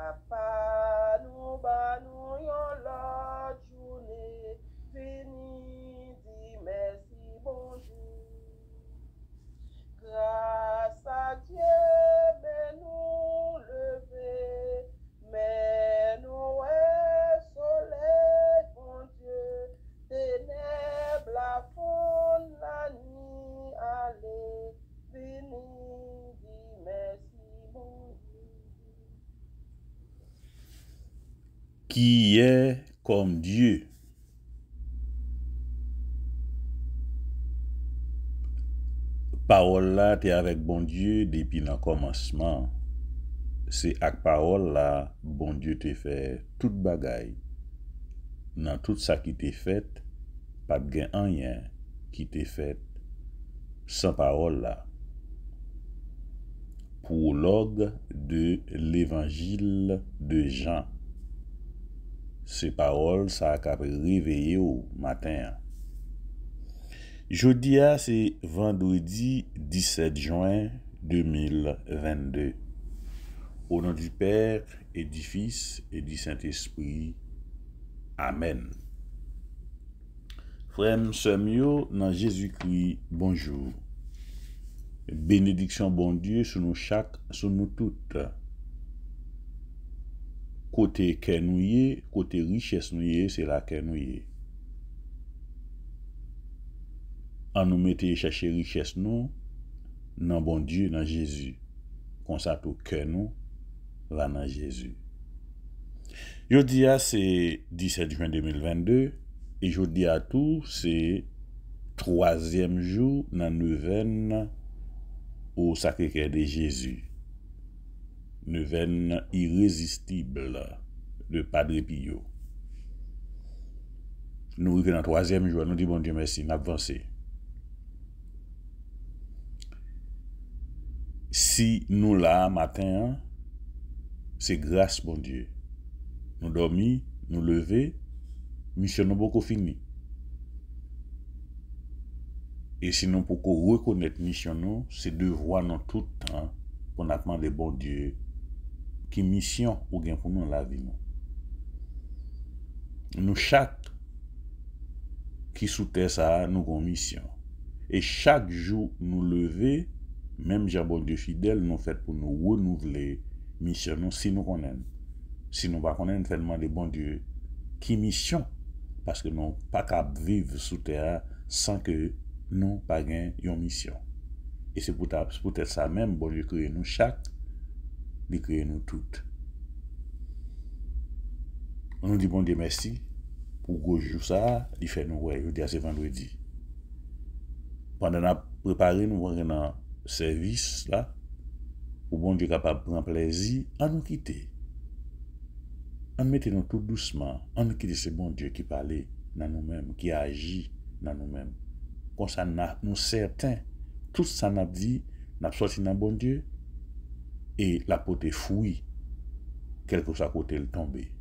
Papa, nous ba nous yon l'autre journée, fini, dis merci, bon Dieu. Grâce à Dieu, mais nous lever, mais nous est soleil, bon Dieu, ténèbres la fond la nuit, allez, fini, dis merci, bon Dieu. Qui est comme Dieu? Parole là, t'es avec bon Dieu depuis le commencement. C'est avec parole là, bon Dieu te fait toute bagaille. Dans tout ça qui t'est fait, pas de gain rien qui t'est fait sans parole là. Prologue de l'évangile de Jean. Ces paroles, ça a réveillé au matin. Jeudi, c'est vendredi 17 juin 2022. Au nom du Père et du Fils et du Saint-Esprit. Amen. Frère, sœur, dans Jésus-Christ, bonjour. Bénédiction, bon Dieu, sur nous toutes. Côté kenouye, côté richesse nouye, c'est la kenouye. En nous mettez chercher richesse nous, dans bon Dieu, dans Jésus. Comme ça, tout cœur nous va dans Jésus. Jeudi, c'est 17 juin 2022. Et jeudi à tout, c'est 3e jour dans la neuvaine au Sacré-Cœur de Jésus. Neuvaine irrésistible de Padre Pio. Nous arrivons dans le 3e jour, nous disons bon Dieu merci, nous avançons. Si nous là matin, c'est grâce bon Dieu. Nous dormons, nous levons, mission nous beaucoup fini. Et sinon pour qu'on reconnaisse mission nous, c'est devoir nous tout le temps pour nous demander bon Dieu qui mission ou bien pour nous la vie nous. Nous chaque qui sous terre ça nous avons mission. Et chaque jour nous lever, même Jean bon Dieu fidèle nous fait pour nous renouveler mission nous si nous connaissons. Si nous pas connaissons fait demander bon Dieu qui mission parce que nous pas capable vivre sous terre sans que nous pas gain une mission. Et c'est peut-être ça même bon Dieu créer nous chaque, il crée nous toutes. On nous dit bon Dieu merci pour gros jour ça, il fait nous ouais, il dit c'est vendredi. Pendant qu'on préparé nous dans service là, pour bon Dieu capable prendre plaisir, à nous quitter. On mettez nous tout doucement, on nous quitte ce bon Dieu qui parle dans nous-mêmes, qui agit dans nous-mêmes. Comme ça, nous certains, tout ça n'a dit, n'a sorti dans bon Dieu, et la pote fouille, quelque soit côté le tomber.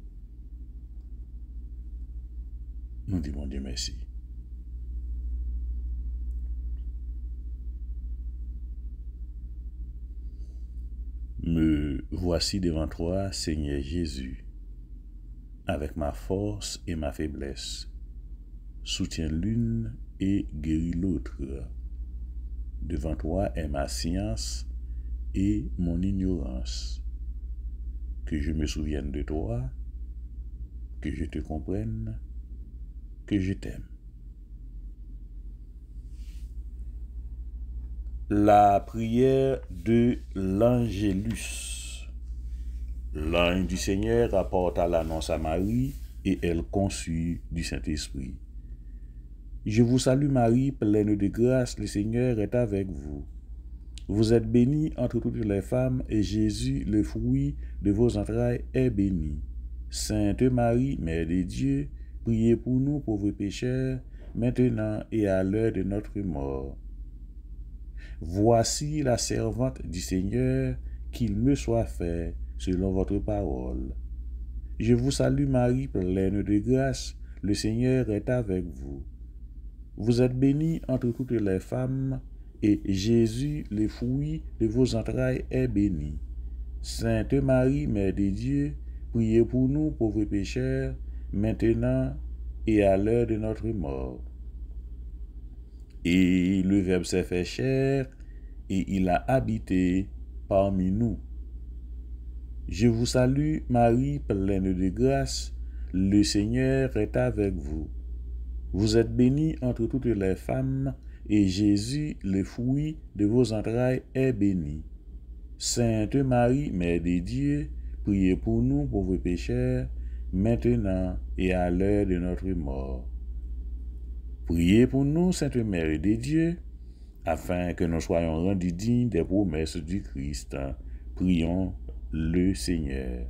Nous disons bon Dieu merci. Me voici devant toi, Seigneur Jésus, avec ma force et ma faiblesse. Soutiens l'une et guéris l'autre. Devant toi est ma science et mon ignorance. Que je me souvienne de toi, que je te comprenne, que je t'aime. La prière de l'Angélus. L'ange du Seigneur apporta l'annonce à Marie et elle conçut du Saint-Esprit. Je vous salue Marie, pleine de grâce, le Seigneur est avec vous. Vous êtes bénie entre toutes les femmes et Jésus, le fruit de vos entrailles, est béni. Sainte Marie, Mère de Dieu, priez pour nous pauvres pécheurs, maintenant et à l'heure de notre mort. Voici la servante du Seigneur, qu'il me soit fait selon votre parole. Je vous salue Marie, pleine de grâce, le Seigneur est avec vous. Vous êtes bénie entre toutes les femmes, et Jésus, le fruit de vos entrailles, est béni. Sainte Marie, Mère de Dieu, priez pour nous pauvres pécheurs, maintenant et à l'heure de notre mort. Et le Verbe s'est fait chair, et il a habité parmi nous. Je vous salue, Marie, pleine de grâce, le Seigneur est avec vous. Vous êtes bénie entre toutes les femmes, et Jésus, le fruit de vos entrailles, est béni. Sainte Marie, Mère de Dieu, priez pour nous pauvres pécheurs, maintenant et à l'heure de notre mort. Priez pour nous, Sainte Mère de Dieu, afin que nous soyons rendus dignes des promesses du Christ. Prions le Seigneur.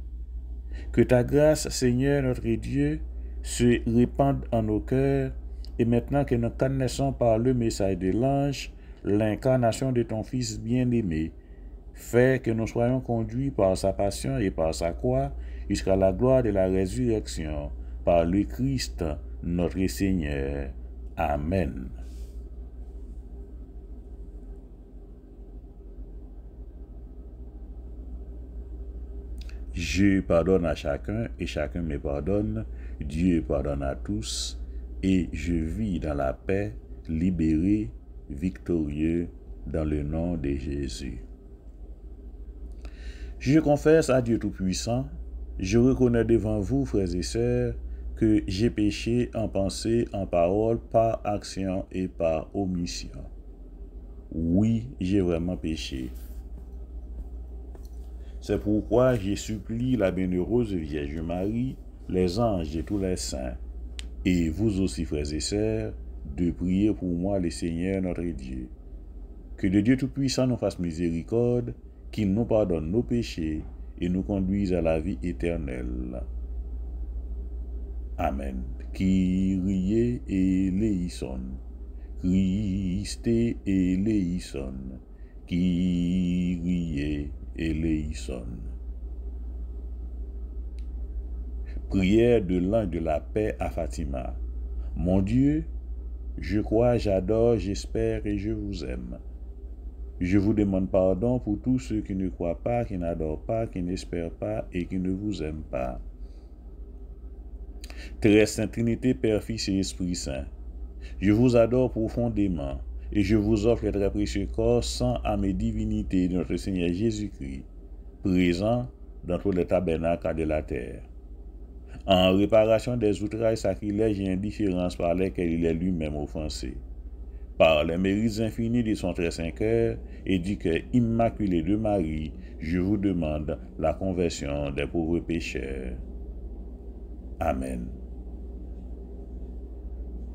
Que ta grâce, Seigneur notre Dieu, se répande en nos cœurs, et maintenant que nous connaissons par le message de l'ange l'incarnation de ton Fils bien-aimé, fais que nous soyons conduits par sa passion et par sa croix jusqu'à la gloire de la résurrection, par le Christ notre Seigneur. Amen. Je pardonne à chacun et chacun me pardonne. Dieu pardonne à tous et je vis dans la paix, libéré, victorieux, dans le nom de Jésus. Je confesse à Dieu Tout-Puissant, je reconnais devant vous, frères et sœurs, que j'ai péché en pensée, en parole, par action et par omission. Oui, j'ai vraiment péché. C'est pourquoi je supplie la bienheureuse Vierge Marie, les anges et tous les saints, et vous aussi, frères et sœurs, de prier pour moi le Seigneur notre Dieu. Que le Dieu Tout-Puissant nous fasse miséricorde, qu'il nous pardonne nos péchés et nous conduise à la vie éternelle. Amen. Kyrie eleison. Christe eleison. Kyrie eleison. Prière de l'ange de la paix à Fatima. Mon Dieu, je crois, j'adore, j'espère et je vous aime. Je vous demande pardon pour tous ceux qui ne croient pas, qui n'adorent pas, qui n'espèrent pas et qui ne vous aiment pas. Très Sainte Trinité, Père, Fils et Esprit Saint, je vous adore profondément et je vous offre le très précieux corps, sang, âme et divinité de notre Seigneur Jésus-Christ, présent dans tous les tabernacles de la terre, en réparation des outrages, sacrilèges et indifférences par lesquels il est lui-même offensé. Par les mérites infinis de son très saint cœur et du cœur immaculé de Marie, je vous demande la conversion des pauvres pécheurs. Amen.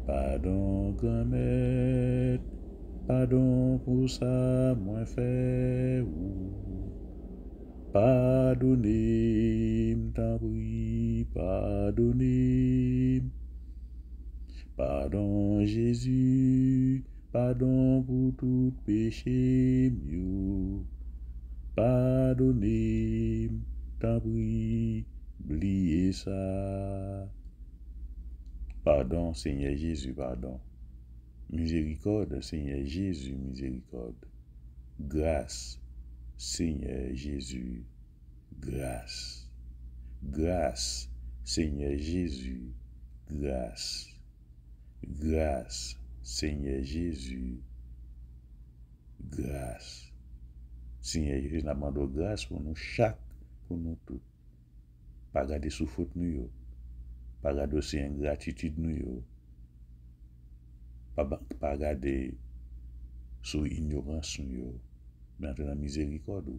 Pardon, grand-mère, pardon pour ça, moins fait ou. Pardonnez, t'en prie, pardonnez. Pardon, Jésus, pardon pour tout péché mieux. Pardonnez, t'en prie, oubliez ça. Pardon, Seigneur Jésus, pardon. Miséricorde, Seigneur Jésus, miséricorde. Grâce, Seigneur Jésus, grâce. Grâce, Seigneur Jésus, grâce. Grâce, Seigneur Jésus, grâce. Seigneur Jésus, nous demandons grâce pour nous chaque, pour nous tous. Pas garder sous faute nous, pas garder aussi ingratitude nous, pas garder sous ignorance nous, mais entrer dans miséricorde,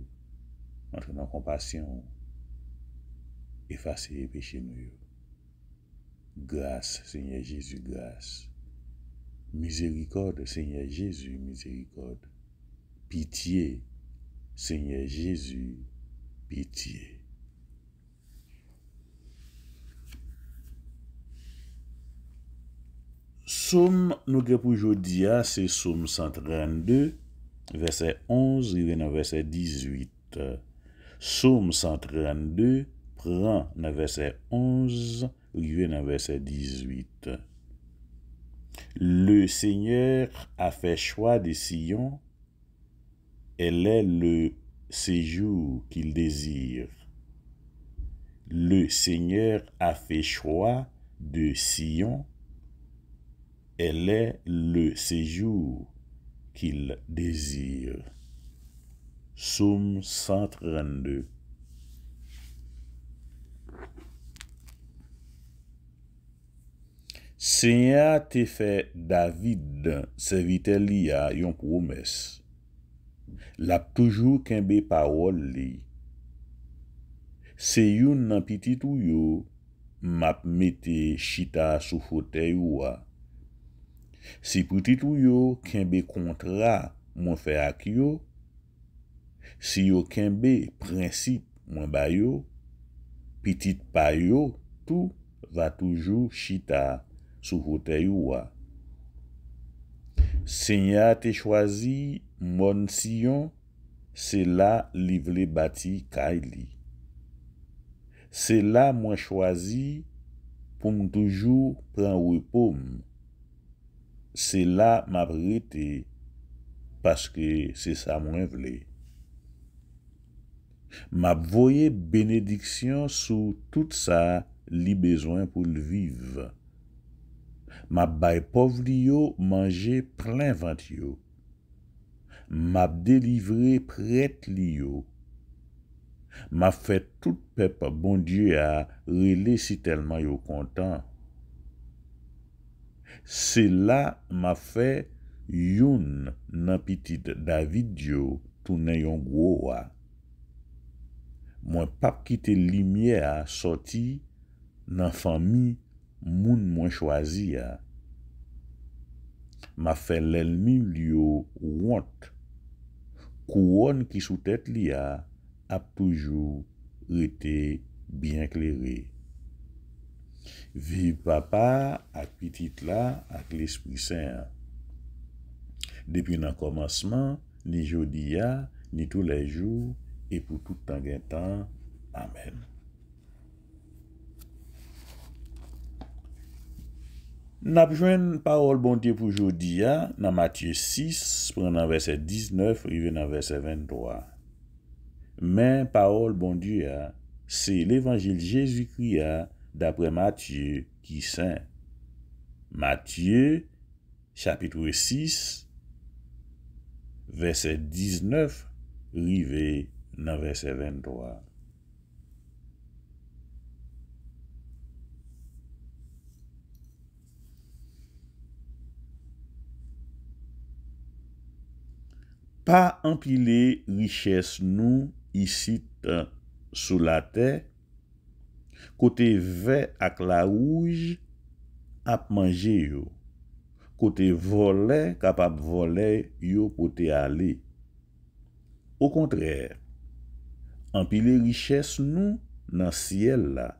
entrer dans compassion, effacer les péchés nous. Grâce, Seigneur Jésus, grâce. Miséricorde, Seigneur Jésus, miséricorde. Pitié, Seigneur Jésus, pitié. Somme nous que pour aujourd'hui, c'est Somme 132, verset 11, et verset 18. Somme 132, prend dans verset 11, arrivé dans verset 18. Le Seigneur a fait choix de Sion. Elle est le séjour qu'il désire. Le Seigneur a fait choix de Sion. Elle est le séjour qu'il désire. Psaume 132. Seigneur te fait David, serviteur li a yon promesse. L'a toujours kembe parole li. Se yon nan pitit ou yo, map mette chita sou fauteuil ou a. Si pitit ou yo kembe kontra mwen fe ak yo, si yo kembe principe mwen ba yo, pitit pa yo tout va toujours chita sous fauteuil ou a. Seigneur te choisi mon Sion, c'est là li vle bâti kay li. C'est là moi choisi pour m toujours prendre repos. C'est là m'a rete parce que c'est ça moi vle. M'a voye bénédiction sous tout ça li besoin pour le vivre. M'a bay pauvre li yo manger plein ventre yo. M'a délivré prête li yo. M'a fait tout peuple bon Dieu a relé si tellement yo content. C'est là m'a fait youn nan petit David yo tourner yon gros roi. Moi pas quitter lumière sorti nan famille moun moins choisi a. M'a fait l'ennemi yo honte. Couronne qui sous tête li a toujours été bien clairé. Vive papa ak petit là ak l'Esprit Saint. Depuis le commencement, ni jodi a, ni tous les jours, et pour tout temps gen temps. Amen. N'a besoin parole bon Dieu pour jodi a, dans Matthieu 6, prenant verset 19, rive dans verset 23. Mais parole bon Dieu a, c'est l'évangile Jésus-Christ a, d'après Matthieu qui saint. Matthieu, chapitre 6, verset 19, rive dans verset 23. Pas empiler richesse nous ici sous la terre, côté vert ak la rouge ap manger yo, côté voler capable voler yo pote aller. Au contraire, empiler richesse nous dans ciel là,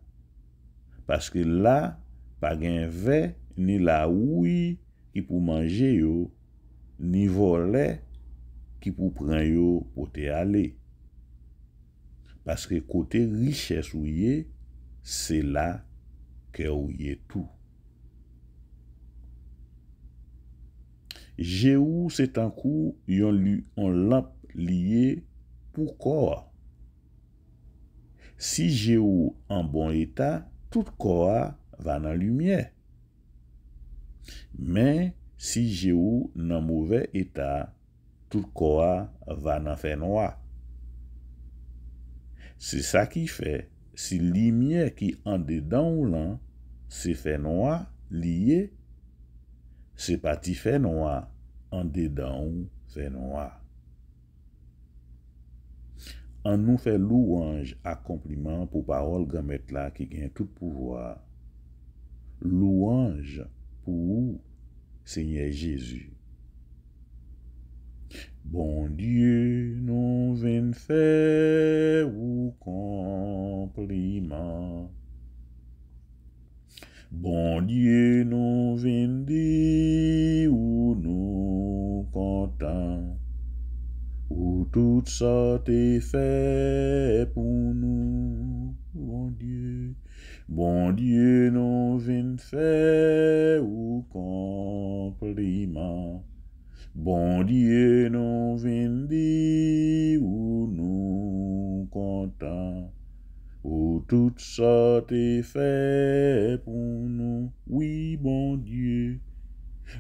parce que là pas gen vert ni la rouge qui pour manger yo, ni voler qui pour prendre yo pote aller. Parce que côté richesse ou yé, c'est là que ou yé tout. Jéhu c'est un coup yon lampe lié pour corps. Si Jéhu en bon état, tout corps va dans lumière. Mais si Jéhu en mauvais état, tout corps va dans fait noir. C'est ça qui fait, si lumière qui en dedans ou là, c'est fait noir, lié, c'est pas ti fait noir, en dedans ou fait noir. On nous fait louange à compliment pour parole grand maître là qui gagne tout pouvoir. Louange pour Seigneur Jésus. Bon Dieu, nous venons faire ou compliment. Bon Dieu, nous venons dire ou nous contents. Ou tout ça t'est fait pour nous, bon Dieu. Bon Dieu, nous venons faire ou compliment. Bon Dieu, nous venons dire ou nous contents. Oh, tout ça t'est fait pour nous. Oui, bon Dieu.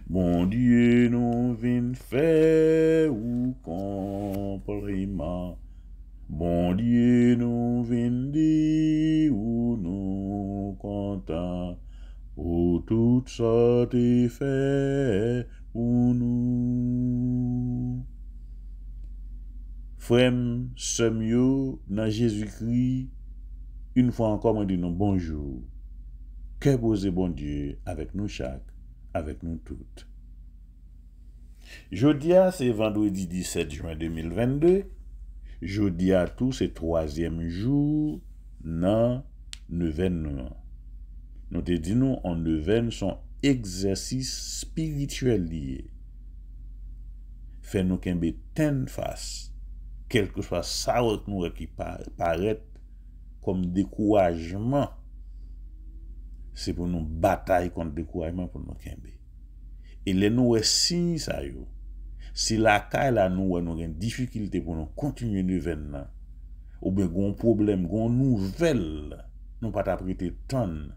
Bon Dieu, nous vin faire ou compliment. Bon Dieu, nous vin dire ou nous contents. Oh, tout ça t'est fait pour nous. Frère, sœurs yo, dans Jésus-Christ, une fois encore, moi dis nous bonjour. Que posé bon Dieu avec nous chaque, avec nous toutes. Jodia, c'est vendredi 17 juin 2022. Jodia, tout, c'est troisième jour dans neuvaine nous. Nous te dit nous, en neuvaine, son exercice spirituel lié. Fait nous kembe ten face, quel que soit ça nous qui paraît comme découragement. C'est pour nous bataille contre découragement pour nous kembe. Et les nous signe ça yo. Si la caille là nous une difficulté pour nous continuer neuvaine ou bien gon problème, gon nouvelle, nous pas prêter tonne.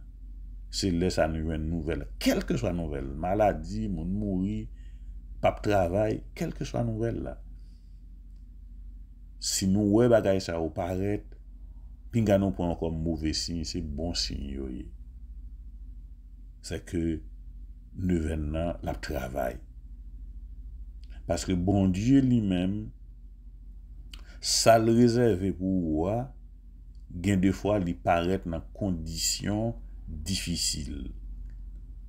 C'est là ça nous une nouvelle, quelle que soit nouvelle, maladie, moun mouri, pas travail, quelle que soit nouvelle là. Si nous ouais bagay ça ou paraît, pinga nous prend comme mauvais signe, c'est bon signe yo. C'est que neuvaine là la travail. Parce que bon Dieu lui-même, ça le réservé pour moi, gain de fois il paraît dans conditions difficiles.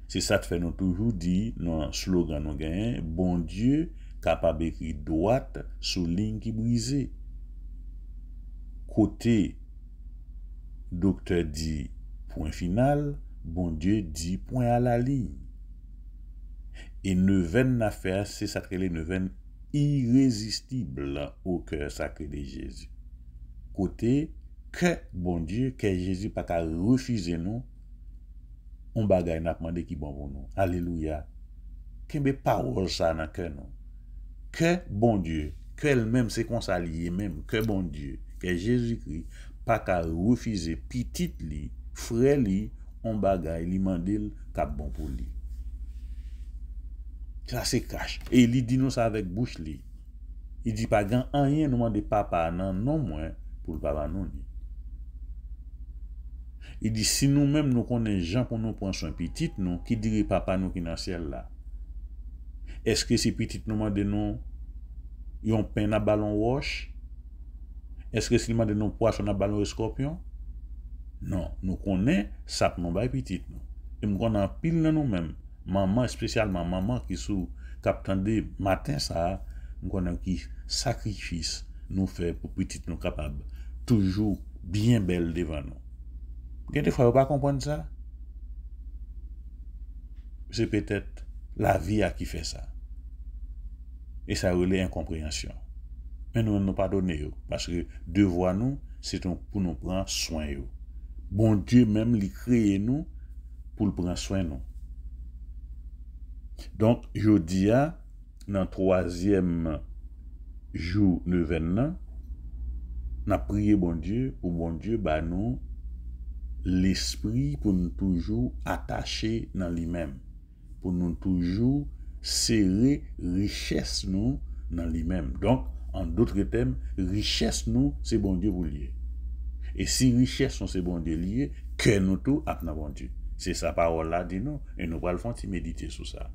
C'est ça que fait nous toujours dit dans slogan nous gain, bon Dieu capable écrire droite sous ligne qui brisée. Côté docteur dit point final, bon Dieu dit point à la ligne. Et neuvaine affaire, c'est ça que les neuvaines irrésistible au cœur sacré de Jésus. Côté que bon Dieu, que Jésus pas qu'à refuser nous, on bagaille n'a demandé qui bon pour nous. Alléluia. Qu'est-ce parole ça dans cœur nous. Que bon Dieu, que elle-même c'est qu'on s'allie même, que bon Dieu, que Jésus-Christ pas qu'à refuser petit li, frère li, on bagaille li mandel cap bon pour lui. Ça c'est cache. Et il dit nous ça avec bouche li. Il dit pas grand rien nous demander papa non moins pour le papa nous. Il dit si nous-mêmes nous connaissons gens pour nous prendre soin petit nous qui dirait papa nous qui dans ciel là. Est-ce que ces petites nous demandent nous yon pain à ballon roche? Est-ce que si demandent nous poisson à ballon scorpion? Non, nous connaissons ça pour nous bail petit nous. Et nous connaissons pile dans nous-mêmes. Maman, spécialement maman qui sous captande matin ça, nous connaissons qui sacrifice nous fait pour petit nous capable toujours bien belle devant nous. Des fois vous pas comprendre ça. C'est peut-être la vie à qui fait ça. Et ça relève incompréhension. Mais nous ne pas donner parce que devoir nous c'est pour nous prendre soin. Bon Dieu même lui créé nous pour le prendre soin nous. Donc, je dis, dans le troisième jour neuvaine, on a prié bon Dieu, pour bon Dieu, bah nous, l'esprit pour nous toujours attacher dans lui-même, pour nous toujours serrer richesse nous dans lui-même. Donc, en d'autres termes, richesse nous, c'est bon Dieu pour lier. Et si richesse nous, c'est bon Dieu lié, que nous tout à bon Dieu. C'est sa parole là, dit nous, et nous allons faire méditer sur ça.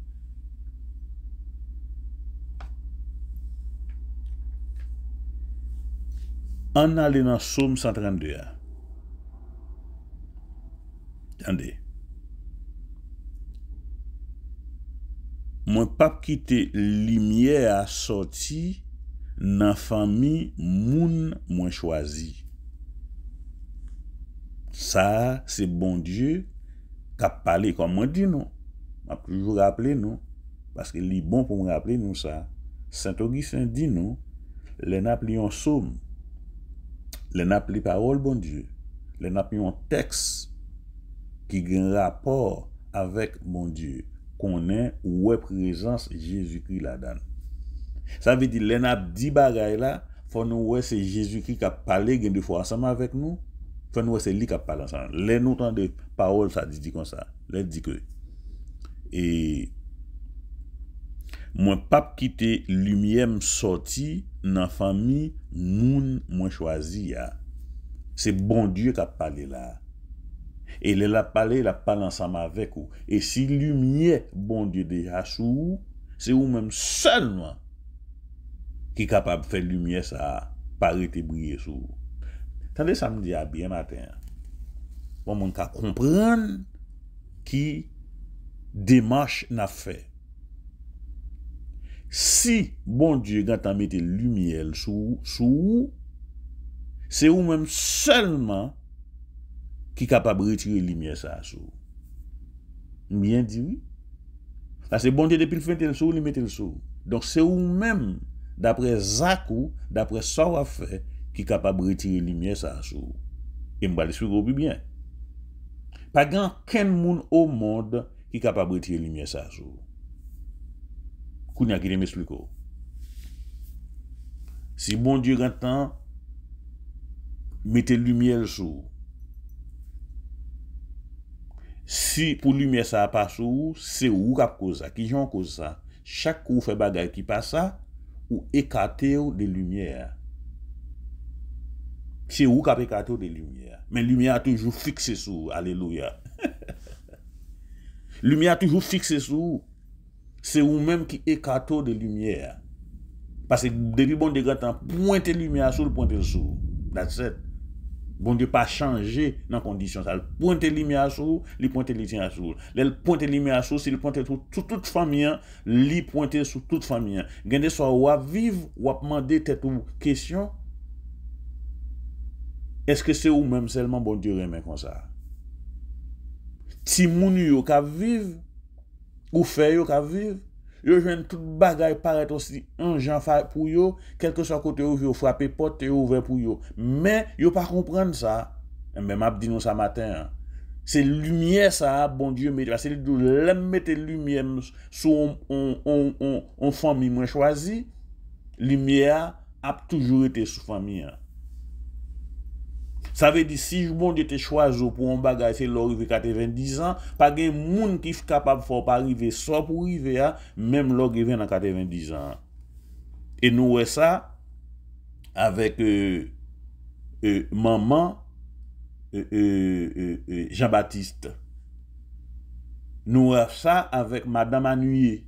On allait dans Psaume 132. Attendez. Moi pas quitter lumière à sorti dans famille moun moi choisi. Ça c'est bon Dieu qui a parlé comme moi dit nous. M'a toujours rappelé nous parce que il est bon pour me rappeler nous ça. Saint Augustin dit nous les n'appli un psaume, les n'appli parole bon Dieu, les n'appli un texte qui a un rapport avec bon Dieu, qu'on est ou est présence Jésus-Christ là-dedans. Ça veut dire les n'a dit bagay là, faut nous ouais c'est Jésus-Christ qui a parlé gain de fois ensemble avec nous. Faut nous ouais c'est lui qui a parlé ensemble. Les nous temps de parole ça dit comme ça. Les dit que et moi pas quitter lumière me sorti dans famille moun moi choisi ya. C'est bon Dieu qui a parlé là. Et il a parlé ensemble avec vous. Et si lumière bon Dieu déjà sous vous, c'est vous-même seulement qui est capable de faire lumière ça paraître briller sur vous. Attendez ça me dit à bien matin. Bon mon ka comprendre qui démarche n'a fait. Si bon Dieu ganta mette lumière sur vous, c'est vous-même seulement qui est capable de retirer la lumière ça sur vous. Bien dit oui. Parce que bon Dieu depuis le fait le sou, il mette le sou. Donc c'est vous-même d'après Zakou, d'après ça on a fait qui est capable de retirer la lumière ça sur vous. Et me va l'expliquer bien. Pas aucun monde au monde qui est capable de retirer la lumière ça sur vous. Kounya qui m'explique. Si bon Dieu entend mettez lumière sur. Si pour lumière ça pas sur, c'est ou qui cause ça, qui j'en cause ça. Chaque coup fait bagay qui passe ça ou écarter de lumière. C'est ou qui écarter de lumière. Mais lumière toujours fixée sur, alléluia. Lumière toujours fixée sur. C'est vous-même qui écartez de lumière. Parce que depuis bon Dieu grand pointe lumière sur le pointe sur. That's it. Bon Dieu pas changé dans condition ça. Pointe lumière sur, li pointe lumière sur. Le pointe lumière sur, c'est le pointe sur toute famille, li pointe sur toute famille. Gende soit ou à vivre ou à demander tête ou question. Est-ce que c'est ou même seulement bon Dieu remet comme ça? Ti moun yo ka vivre ou fait yo ka vivre, yo jwenn tout bagay paraît aussi un gens pour yo, quel que soit côté où yo frapper porte yo ouvert pour yo. Mais yo pas comprendre ça. Mais m'a dit nous ça matin. C'est lumière ça bon Dieu met parce que l'aime mettre lumière sur on famille moi choisi, lumière a toujours été sous famille. Ça veut dire si bon Dieu te choisi pour un bagage c'est l'arrivé 90 ans, pas gen moun qui est capable de faire pas arriver soit pour arriver même l'arrivé dans 90 ans. Et nous ouais ça avec maman Jean-Baptiste. Nous ouais ça avec madame Anuye.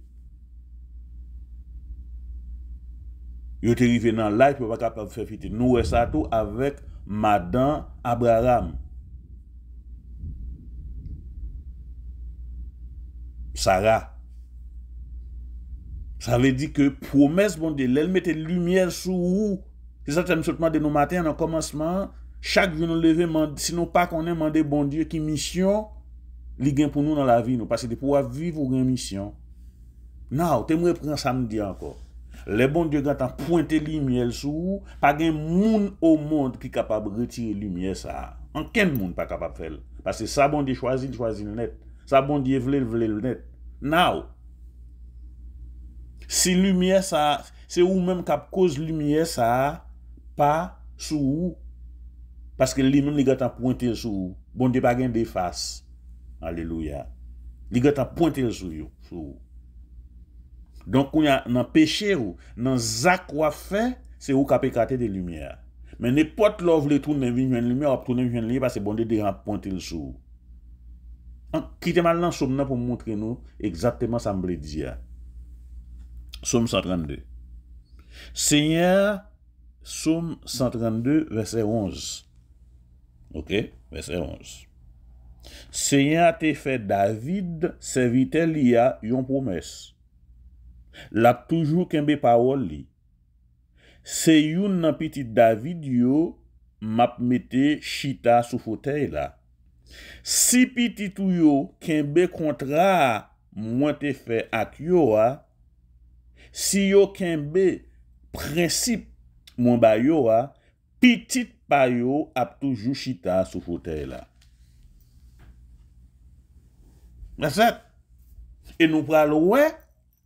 Yo te arrivé dans live pour pas capable de faire fiter. Nous ouais ça tout avec Madame Abraham. Sarah. Ça veut dire que promesse bon Dieu, elle mette lumière sur vous. C'est ça que je me demande de nos matins en commencement. Chaque jour nous lever, sinon pas qu'on ait demandé bon Dieu qui mission, li gen pour nous dans la vie, nous parce que de pouvoir vivre une mission. Non, tu me reprends samedi encore. Les bons Dieu quand pointé lumière sur vous, pas gen moun au monde qui capable de retirer lumière ça. Aucun monde pas capable de faire parce que ça bon Dieu choisi net. Ça bon Dieu vle net. Now. Si lumière ça, c'est ou même qui cause lumière ça pas sur vous parce que lui même il gata pointé sur vous. Bon Dieu pas gen des faces. Alléluia. Il gata pointé sur vous. Donc, on a dans péché ou dans zak ou fait, c'est où qu'a pécaté de lumière. Mais n'importe l'ouvre le tourner une lumière, ou tourner une lumière parce que bon Dieu déjà pointé le sou. Quittez maintenant somme pour montrer nous exactement ça me dire. Somme 132. Seigneur, Somme 132 verset 11. OK, verset 11. Seigneur t'a fait David serviteur li a yon promesse. L'a toujours kembe parole li. C'est yon nan petit David yo m'a mette chita sous fauteuil là. Si petit ou yo kembe contrat moi te fait ak yo a, si yo kembe principe mon ba yo a, petit pa yo ap toujours chita sous fauteuil là. C'est ça. Et nous pral ouais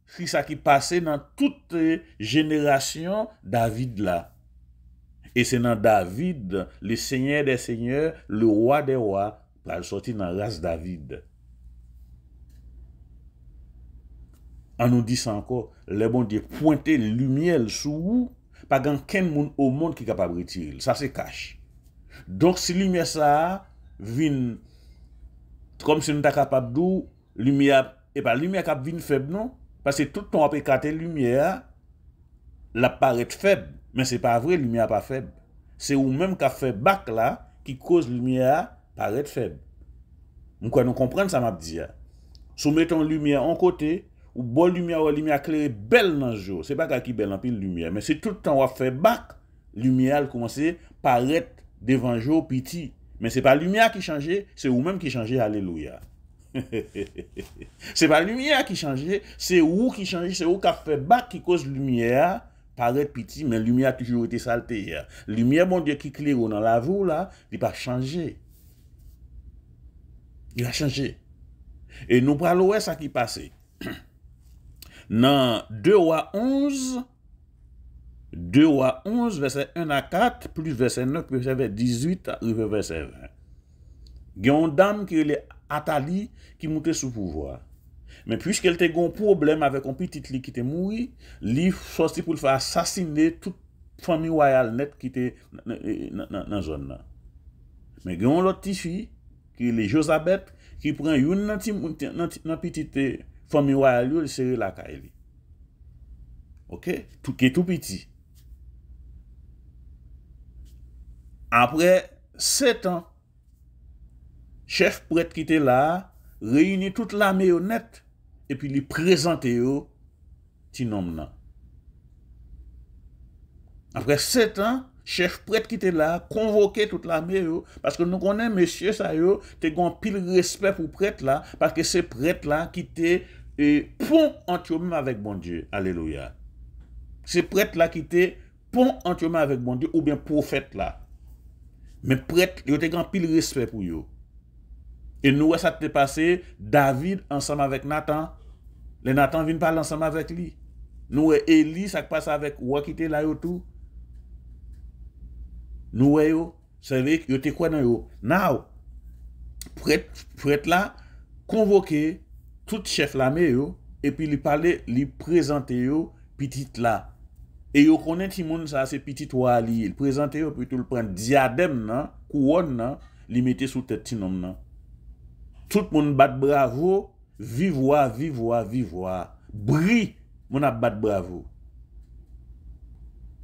si ça qui passait dans toute génération David là. Et c'est dans David, le Seigneur des seigneurs, le roi des rois, qui a sorti dans la race David. On nous dit ça encore, les bon Dieu pointer lumière sous vous, pas qu'un monde au monde qui est capable de retirer. Ça c'est cache. Donc si lumière ça vient comme si nous sommes capables de lumière et pas lumière qui vient faible non, parce que tout le temps on peut écarter lumière, la paraît faible, mais c'est pas vrai, lumière pas faible. C'est ou même qui a fait bac là qui cause lumière paraître faible. Nous comprenons ça m'a dit. Soumettons lumière en côté ou bonne lumière claire belle dans le jour. C'est pas qui belle en pile lumière, mais c'est tout le temps on fait bac, lumière commencer paraître devant jour petit. Mais c'est pas lumière qui changeait, c'est vous même qui changez, alléluia. C'est pas lumière qui changeait, c'est vous qui changez, c'est vous qui a fait bac qui cause lumière paraître petit, mais lumière a toujours été saleté. Lumière bon Dieu qui claire dans la vie là, il pas changé. Il a changé. Et nous parlons ça qui passait. Dans 2 Rois 11, verset 1 à 4, plus verset 9, plus verset 18, arrivé verset 20. Il y a une dame qui est Athalie qui montait sous pouvoir. Mais puisqu'elle a un problème avec un petit qui était mort, il sorti pour le faire assassiner toute famille royale net qui était dans la zone là. Mais il y a une autre fille qui est Josabeth qui prend une petite famille royale, il serre la caille. OK? Tout qui est tout petit. Après 7 ans, chef prêtre qui était là, réunit toute l'armée honnête et puis lui présenter au petit nom là. Après 7 ans, chef prêtre qui était là, convoqué toute l'armée parce que nous connaissons monsieur ça yo, t'es gon pile respect pour prêtre là parce que c'est prêtre là qui était pont entre eux avec bon Dieu. Alléluia. C'est prêtre là qui était pont entre eux avec bon Dieu ou bien prophète là. Mais prêtre, yo t'es gon pile respect pour eux. Et nous, ça t'est passé, David ensemble avec Nathan. Les Nathan viennent parler ensemble avec lui. Nous, Élie, ça passe avec roi qui était là et tout. Nous, c'est vrai que tu quoi dans yo. Now, prêtre là, convoqué tout chef l'armée et puis lui parler, lui présenter petite là. Et yo connaît ti moun ça c'est petit roi li, il présenter puis tout le prendre diadème nan, couronne nan, li mettait sous tête ti nom nan. Tout le monde bat bravo, vivoire, brille, mon a bat bravo.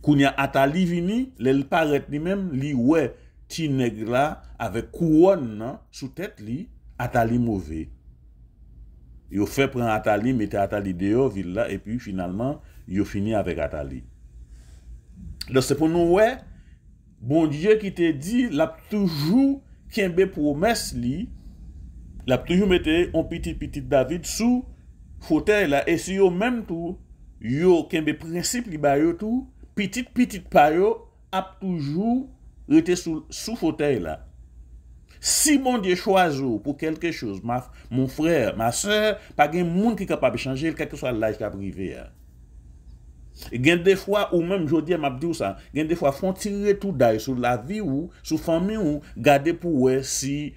Kounya Atali vini, l'el paraît lui-même, li ouais, ti nèg là, avec couronne nan, sous tête li, Atali mauvais. Yo fait prendre Atali, mettez Atali dehors, ville là, et puis finalement, yo fini avec Atali. Donc c'est pour nous, ouais, bon Dieu qui te dit, l'a toujours kembe promesse li, l'a toujours mette un petit David sous fauteuil là, et si yo même tout, yo kembe principe li ba yo tout, petit pa yo, a toujours été sous fauteuil là. Si mon Dieu choisit pour quelque chose, mon frère, ma soeur, pas de monde qui est capable de changer, quel que soit l'âge qui a privé. Et il y a des fois, ou même, je dis, m'a dit ça, il y a des fois, font tirer tout d'ail sur la vie ou sur la famille ou garder pour eux si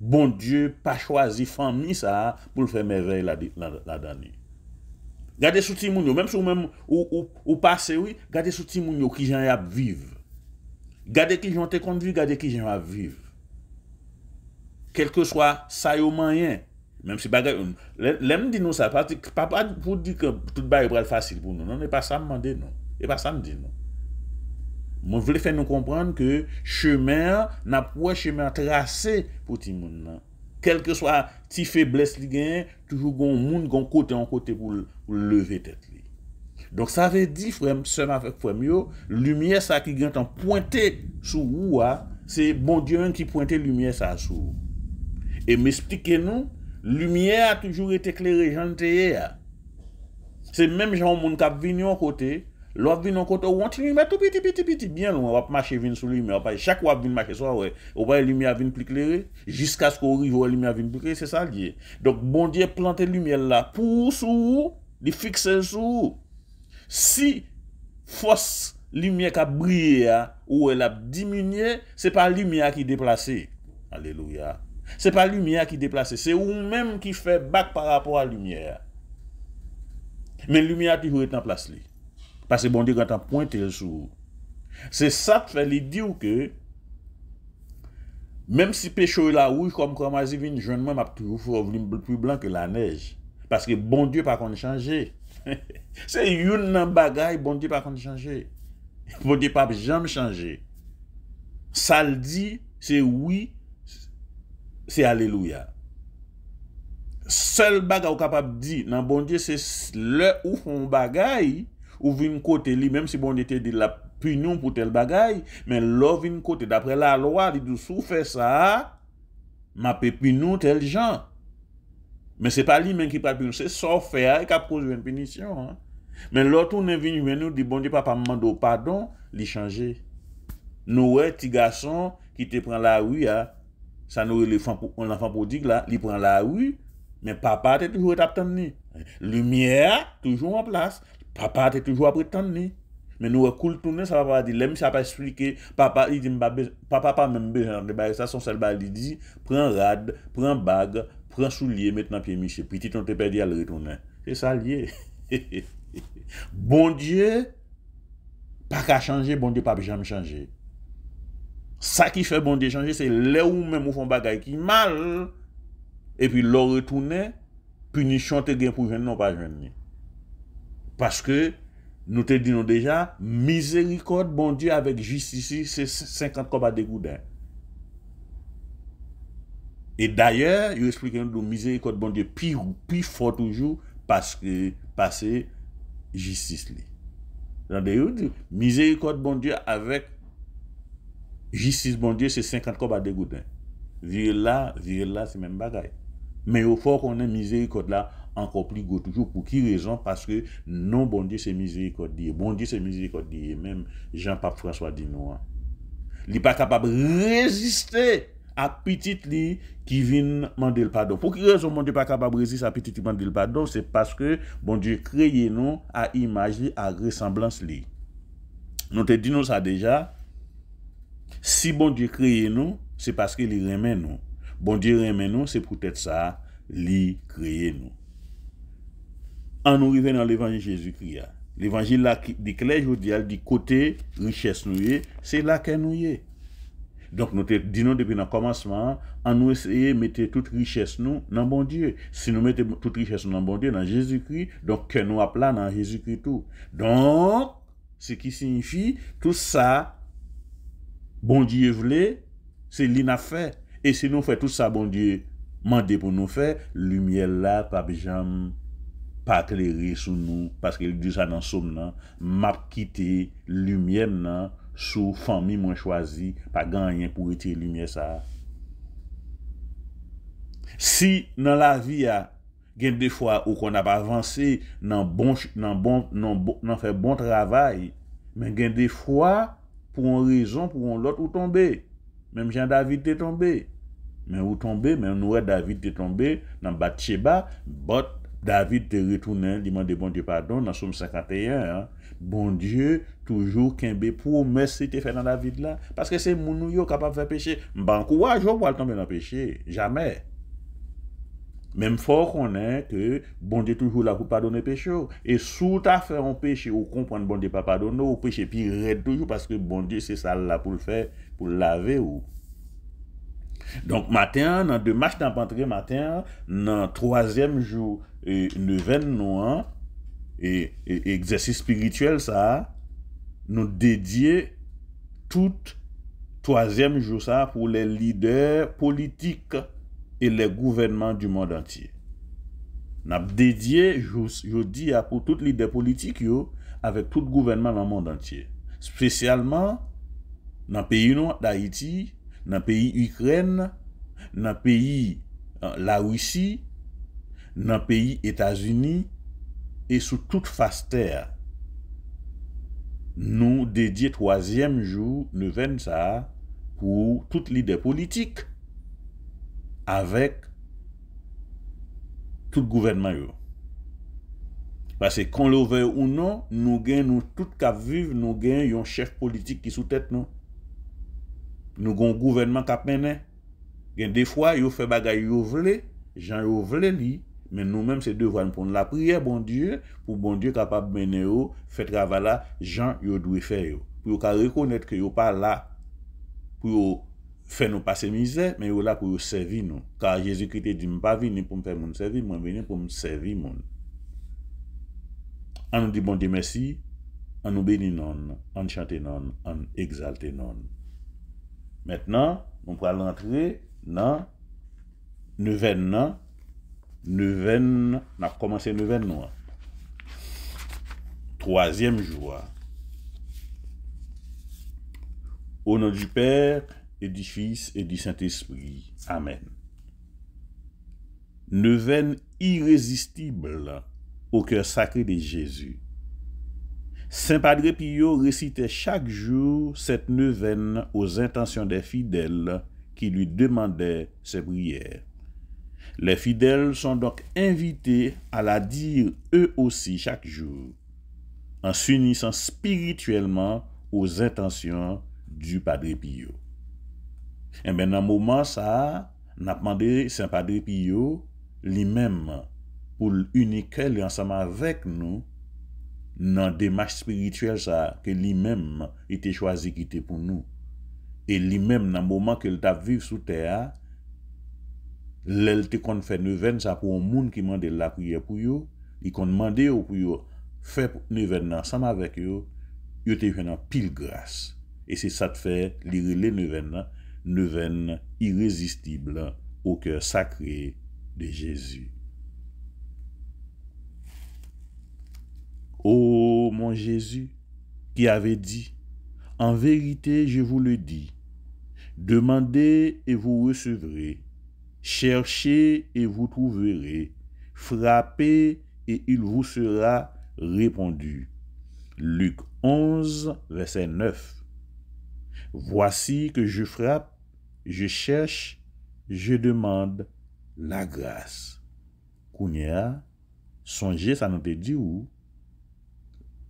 bon Dieu pas choisi famille ça pour le faire merveille la dernière. Gardez sous Timounio, même si ou passé, oui, gardez sous Timounio qui j'en a vivre. Gardez qui j'en te conduit, gardez qui j'en a vivre. Quel que soit ça yo moyen, même si bagay, l'aime dit nous ça, pas pour dire que tout bagay est facile pour nous. Non, n'est pas ça me demander non. Et pas ça me dit non. Moi je voulais faire nous comprendre que chemin n'a pas chemin tracé pour tout le monde. Quel que soit ti faiblesse li gagne, toujours gon monde gon côté en côté pour lever tête li. Donc ça veut dire frère seul avec frère yo, lumière ça qui gagne en pointer sur ou c'est bon Dieu qui pointer lumière ça sur. Et m'expliquez-nous, lumière a toujours été éclairée jantéa. C'est même gens monde qui vient en côté, l'autre vient en côté, on tire mettre tout petit bien loin, on va marcher vient sur lumière, pas chaque fois vient marcher soit ouais, on va lumière vient plus éclairée jusqu'à ce qu'on arrive à lumière vient plus éclairée, c'est ça lié. Donc bon Dieu planter lumière là pour sous, les fixer sous. Si force lumière qui a brillé ou elle a diminué, c'est pas lumière qui déplacée. Alléluia. C'est pas lumière qui déplacée, c'est vous-même qui fait bac par rapport à la lumière. Mais la lumière a toujours été en place. Parce que bon Dieu, quand on pointe le sous. C'est ça qui fait lui dire que même si péché est là rouge comme Azivine, jeune moi m'a toujours plus blanc que la neige. Parce que bon Dieu pas qu'on changer. C'est une bagaille, bon Dieu pas qu'on changer. Bon Dieu pas jamais changer. Ça le dit, c'est oui, c'est alléluia. Seul bagaille capable de dire, non bon Dieu, c'est le ou font bagaille, ou vin côté lui, même si bon Dieu te dit la punition pour tel bagaille, mais l'on vin côté, d'après la loi, il dit, sous fait ça, ma punition tel gens. Mais c'est pas lui même qui parle punition, c'est ça fait, qui a causé une punition. Hein. Mais l'autre, on est venu nous dit, bon Dieu, papa me demande pardon, il changer. Nous, petit garçon qui te prend la rue, ça nous l'enfant prodigue là, il prend la rue, mais papa t'es toujours attendu. Lumière, toujours en place. Papa t'es toujours après tendu. Mais nous, cool tourner, ça va pas dire, même ça va pas expliquer, papa, il dit, papa pas même besoin de ça, son seul bal, il dit, prends rad, prends bague, prends soulier, maintenant pied Michel, petit on te perdu à le retourner. C'est ça lié. Bon Dieu, pas qu'à changer, bon Dieu, pas jamais changer. Ça qui fait bon Dieu changer, c'est là où même où font bagaille qui mal, et puis l'on retourne, punition te gain pour jeune, non pas jeune. Parce que, nous te disons déjà, miséricorde, bon Dieu, avec justice, c'est 50 combats de goudin. Et d'ailleurs, il explique nous miséricorde, bon Dieu, plus fort toujours, parce que, passer justice. Dans des miséricorde, bon Dieu, avec justice, bon Dieu, c'est 50 combats de goudin. Vire là, c'est même bagaille. Mais il faut qu'on ait miséricorde là, encore plus gros toujours. Pour qui raison? Parce que non, bon Dieu, c'est miséricorde. Bon Dieu, c'est miséricorde. Même Jean-Pape François dit non. Il n'est pas capable de résister à petit li qui vient demander le pardon. Pour qui raison, bon Dieu, pas capable de résister à petit qui demander le pardon? C'est parce que bon Dieu crée nous à image, à ressemblance li. Nous te disons ça déjà. Si bon Dieu crée nous, c'est parce qu'il remet nous. Bon Dieu remet nous, c'est peut-être ça, lui créer nous. En nous arrivant dans l'évangile Jésus-Christ, l'évangile là dit clair, je dis, dit côté richesse nous, c'est là qu'elle nous est. Donc nous te disons depuis le commencement, en nous essayer de mettre toute richesse nous dans bon Dieu. Si nous mettons toute richesse nous dans bon Dieu, dans Jésus-Christ, donc que nous appelons dans Jésus-Christ tout. Donc, ce qui signifie, tout ça, bon Dieu voulait, c'est l'inaffaire. Et si nous faisons tout ça, bon Dieu, mandé pour nous faire, lumière là, pas jamais pas éclairé sur nous, parce qu'il dit ça dans Somme, m'a quitté lumière sous famille moins choisi, pas gagné pour retirer lumière ça. Si dans la vie, il y a des fois où on n'a pas avancé dans faire bon travail, mais il y a des fois, pour une raison, pour une autre, où tomber. Même Jean-David est tombé. Mais où tomber, mais nous, David est tombé dans Bathsheba, David te retourné, il demande bon Dieu pardon, dans Somme 51. Hein. Bon Dieu, toujours qu'un promesse te fait dans David là. Parce que c'est mon yo capable de faire péché. M'ban courage pour tomber dans le péché. Jamais. Même fort qu'on est que bon Dieu toujours là pour pardonner péché. Et sous ta fait un péché, ou comprendre bon Dieu pas pardonner, ou péché, puis raide toujours parce que bon Dieu c'est ça là pour le faire, pour le laver ou. Donc, matin, dans deux matchs d'entrée matin, dans troisième jour, neuvaine, et exercice spirituel, ça, nous dédier tout troisième jour, ça, pour les leaders politiques et les gouvernements du monde entier. Nous avons dédié, je dis, pour tous les leaders politiques, avec tout gouvernement dans le monde entier. Spécialement, dans le pays d'Haïti, dans le pays Ukraine, dans le pays la Russie, dans le pays États-Unis et sous toute face terre. Nous dédions troisième jour, neuvaine ça, pour toutes les leaders politiques avec tout gouvernement. Parce que qu'on le veuille ou non, nous gagnons, nous tout cap vivre, nous gagnons un chef politique qui sous tête nous. Nous avons un gouvernement qui a mené. Des fois, ils font des choses qu'ils veulent, gens ils veulent li, mais nous-mêmes, c'est devoir pour la prière, bon Dieu, pour bon Dieu capable de mener, faire travail là, gens ils doivent faire. Pour reconnaître que ils pas là pour faire nous passer misère, mais ils là pour servir nous. Car Jésus-Christ dit, je ne suis pas venu pour me faire mon servir, je suis venu pour me servir. On nous dit bon Dieu merci, on nous bénit non, on chante non, on exalte non. Maintenant, on va rentrer dans neuvaine, on a commencé neuvaine nous. Troisième jour. Au nom du Père et du Fils et du Saint-Esprit. Amen. Neuvaine irrésistible au cœur sacré de Jésus. Saint Padre Pio récitait chaque jour cette neuvaine aux intentions des fidèles qui lui demandaient ses prières. Les fidèles sont donc invités à la dire eux aussi chaque jour, en s'unissant spirituellement aux intentions du Padre Pio. Et bien, dans ce moment, ça, on a demandé Saint Padre Pio lui-même pour unir ensemble avec nous dans la démarche spirituelle ça, que lui-même était choisi qui était pour nous. Et lui-même, dans le moment que il a vécu sous terre, l'elle qu'on fait neuvaine, ça pour un monde qui demande la prière pour eux, il qu'on demande pour eux faire neuvaine ensemble avec eux, ils te fait pile grâce. Et c'est ça de fait lire les neuvaine irrésistible au cœur sacré de Jésus. Ô mon Jésus, qui avait dit, en vérité je vous le dis, demandez et vous recevrez, cherchez et vous trouverez, frappez et il vous sera répondu. Luc 11, verset 9. Voici que je frappe, je cherche, je demande la grâce. Kounia, songez, ça nous te dit où?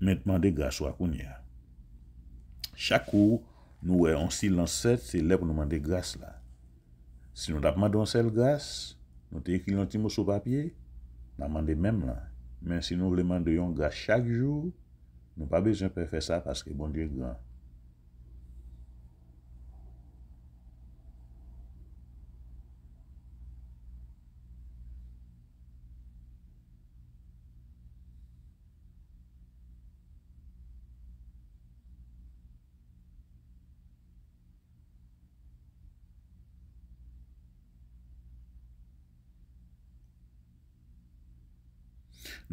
Maintenant de grâce à Kounia. Chaque coup, nous avons silence, c'est là pour nous demander grâce là. Si nous avons demandé une seule grâce, nous avons écrit un petit mot sur papier, nous avons demandé même là. Mais si nous voulons demander une grâce chaque jour, nous n'avons pas besoin de faire ça parce que bon Dieu est grand.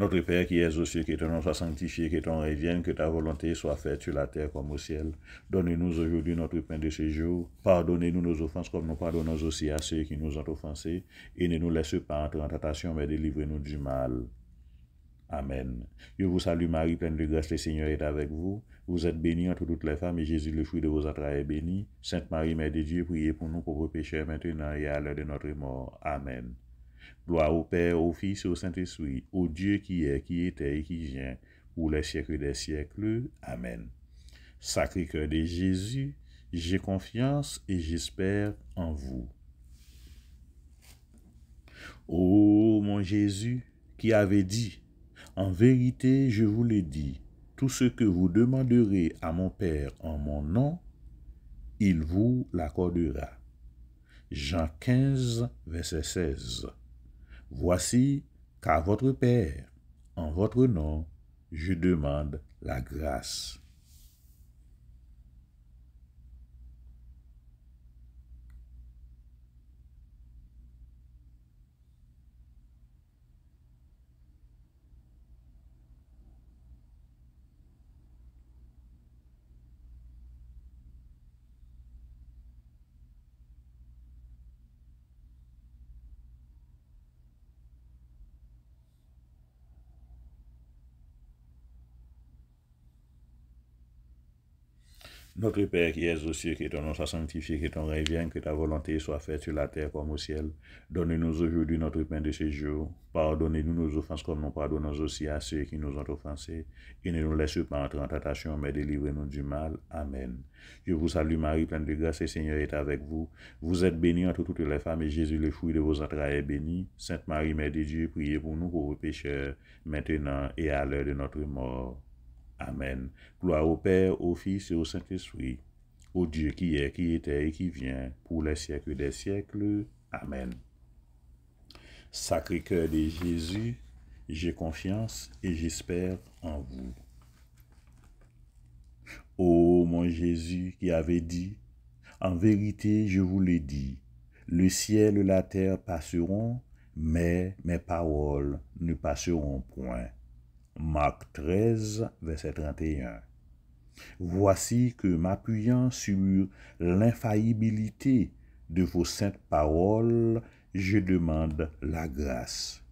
Notre Père qui es aux cieux, que ton nom soit sanctifié, que ton règne vienne, que ta volonté soit faite sur la terre comme au ciel. Donne-nous aujourd'hui notre pain de ce jour. Pardonnez-nous nos offenses comme nous pardonnons aussi à ceux qui nous ont offensés. Et ne nous laisse pas entrer en tentation, mais délivrez-nous du mal. Amen. Je vous salue Marie, pleine de grâce, le Seigneur est avec vous. Vous êtes bénie entre toutes les femmes, et Jésus, le fruit de vos entrailles, est béni. Sainte Marie, Mère de Dieu, priez pour nous pauvres pécheurs, maintenant et à l'heure de notre mort. Amen. Gloire au Père, au Fils et au Saint-Esprit, au Dieu qui est, qui était et qui vient, pour les siècles des siècles. Amen. Sacré cœur de Jésus, j'ai confiance et j'espère en vous. Ô mon Jésus, qui avait dit, en vérité, je vous le dis, tout ce que vous demanderez à mon Père en mon nom, il vous l'accordera. Jean 15, verset 16. Voici qu'à votre Père, en votre nom, je demande la grâce. Notre Père qui es aux cieux, que ton nom soit sanctifié, que ton règne vienne, que ta volonté soit faite sur la terre comme au ciel. Donne-nous aujourd'hui notre pain de ce jour. Pardonnez-nous nos offenses comme nous pardonnons aussi à ceux qui nous ont offensés. Et ne nous laisse pas entrer en tentation, mais délivrez-nous du mal. Amen. Je vous salue Marie, pleine de grâce, le Seigneur est avec vous. Vous êtes bénie entre toutes les femmes, et Jésus, le fruit de vos entrailles, est béni. Sainte Marie, Mère de Dieu, priez pour nous pauvres pécheurs, maintenant et à l'heure de notre mort. Amen. Gloire au Père, au Fils et au Saint-Esprit, au Dieu qui est, qui était et qui vient, pour les siècles des siècles. Amen. Sacré-Cœur de Jésus, j'ai confiance et j'espère en vous. Ô mon Jésus qui avait dit, en vérité je vous le dis, le ciel et la terre passeront, mais mes paroles ne passeront point. Marc 13, verset 31. Voici que, m'appuyant sur l'infaillibilité de vos saintes paroles, je demande la grâce.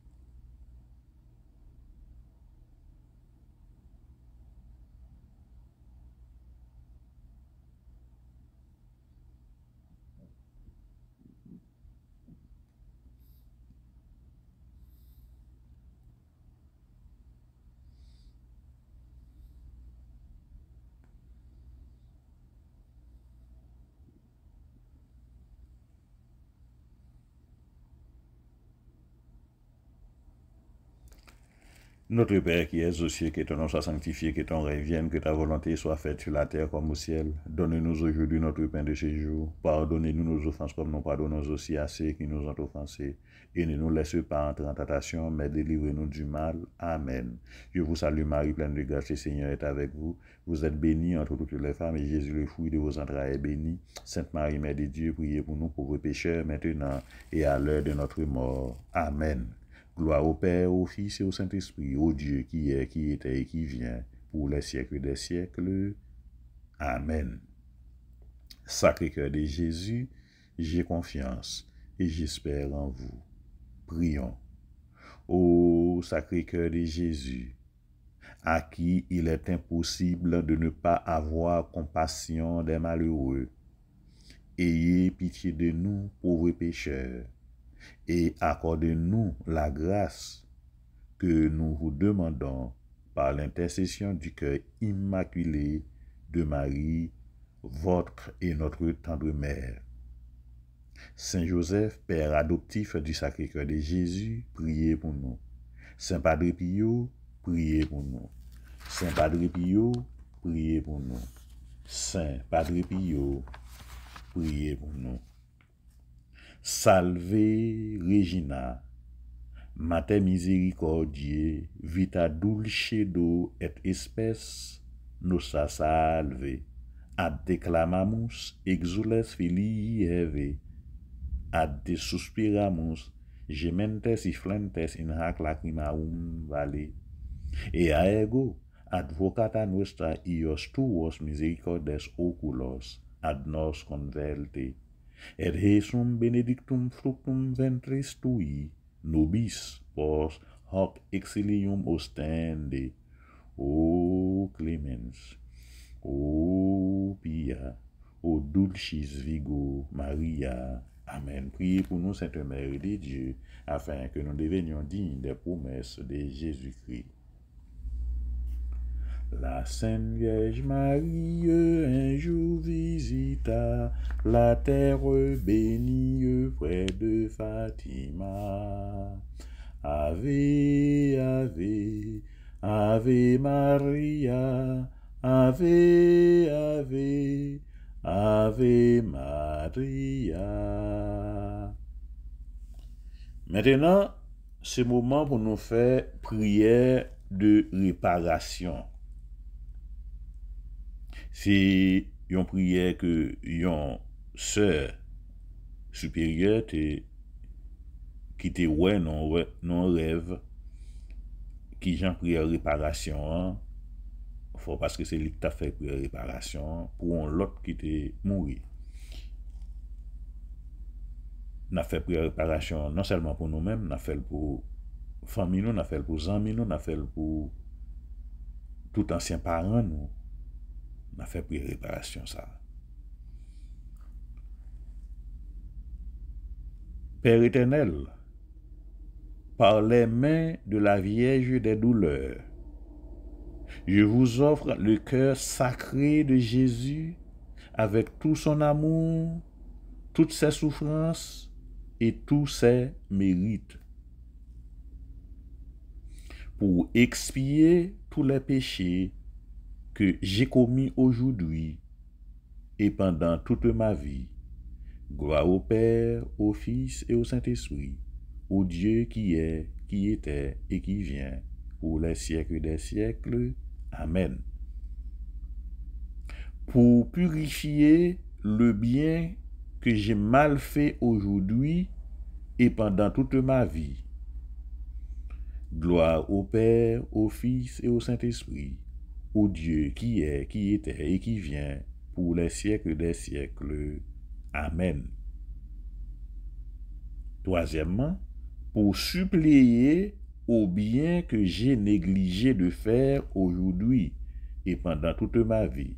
Notre Père qui es aux cieux, que ton nom soit sanctifié, que ton règne vienne, que ta volonté soit faite sur la terre comme au ciel. Donne-nous aujourd'hui notre pain de ce jour. Pardonnez-nous nos offenses comme nous pardonnons aussi à ceux qui nous ont offensés. Et ne nous laisse pas entrer en tentation, mais délivrez-nous du mal. Amen. Je vous salue Marie, pleine de grâce, le Seigneur est avec vous. Vous êtes bénie entre toutes les femmes, et Jésus, le fruit de vos entrailles, est béni. Sainte Marie, Mère de Dieu, priez pour nous pauvres pécheurs, maintenant et à l'heure de notre mort. Amen. Gloire au Père, au Fils et au Saint-Esprit, au Dieu qui est, qui était et qui vient, pour les siècles des siècles. Amen. Sacré-Cœur de Jésus, j'ai confiance et j'espère en vous. Prions. Ô Sacré-Cœur de Jésus, à qui il est impossible de ne pas avoir compassion des malheureux, ayez pitié de nous, pauvres pécheurs, et accordez-nous la grâce que nous vous demandons par l'intercession du cœur immaculé de Marie, votre et notre tendre mère. Saint Joseph, Père adoptif du Sacré-Cœur de Jésus, priez pour nous. Saint Padre Pio, priez pour nous. Saint Padre Pio, priez pour nous. Saint Padre Pio, priez pour nous. Salve Regina, Mater misericordiae, vita dulcedo et spes nosa salve, ad declamamus exules filii Eve, ad de suspiramus gementes iflentes in hac lacrimarum vale, ego advocata nostra ios tuos misericordes oculos ad nos converte, et Jesum benedictum fructum ventris tui, nobis pos hoc exilium ostende. O clemens, o pia, o dulcis Virgo Maria. Amen. Priez pour nous, Sainte Mère de Dieu, afin que nous devenions dignes des promesses de Jésus-Christ. La Sainte Vierge Marie un jour visita la terre bénie près de Fatima. Ave, ave, ave Maria, ave, ave, ave Maria. Maintenant, c'est le moment pour nous faire prière de réparation. C'est une prière que une sœur supérieure qui te ouais non rêve qui j'en prière réparation faut parce que c'est lui qui t'a fait prière réparation pour un l'autre qui t'est mort. N'a fait prière réparation non seulement pour nous-mêmes, n'a fait pour famille nous, n'a fait pour amis nous, n'a fait pour tout ancien parent nous. On a fait prière réparation ça. Père éternel, par les mains de la Vierge des douleurs, je vous offre le cœur sacré de Jésus avec tout son amour, toutes ses souffrances et tous ses mérites, pour expier tous les péchés que j'ai commis aujourd'hui et pendant toute ma vie. Gloire au Père, au Fils et au Saint-Esprit, au Dieu qui est, qui était et qui vient, pour les siècles des siècles. Amen. Pour purifier le bien que j'ai mal fait aujourd'hui et pendant toute ma vie. Gloire au Père, au Fils et au Saint-Esprit, au Dieu qui est, qui était et qui vient, pour les siècles des siècles. Amen. Troisièmement, pour suppléer au bien que j'ai négligé de faire aujourd'hui et pendant toute ma vie.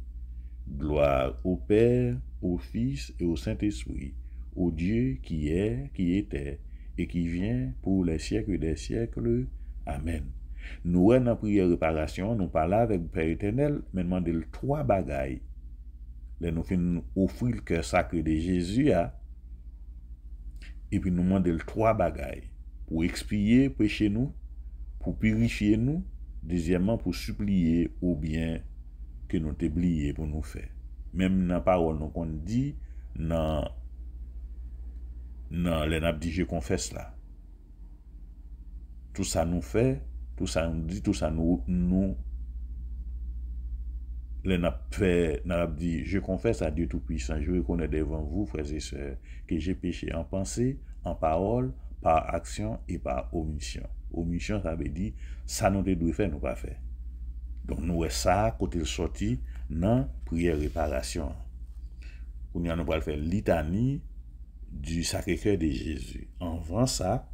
Gloire au Père, au Fils et au Saint-Esprit, au Dieu qui est, qui était et qui vient pour les siècles des siècles. Amen. Nous, dans la prière réparation, nous parlons avec le Père éternel, mais demandons le trois bagailles. Là, nous faisons offrir le cœur sacré de Jésus, et puis nous demandons le trois bagailles. Pour expier péché nous, pour purifier nous, deuxièmement, pour supplier au bien que nous t'oublions pour nous faire. Même dans la parole, nous qu'on dit, dans les nappes dit je confesse là. Tout ça nous fait, tout ça nous dit, tout ça nous les nappes fait, nappes dit je confesse à Dieu Tout-Puissant, je reconnais devant vous, frères et sœurs, que j'ai péché en pensée, en parole, par action et par omission. Omission, ça veut dire, ça nous devons faire, nous pas faire. Donc, nous, ça, côté le sorti, dans prière réparation. Nous allons faire litanie du Sacré-Cœur de Jésus. Avant ça,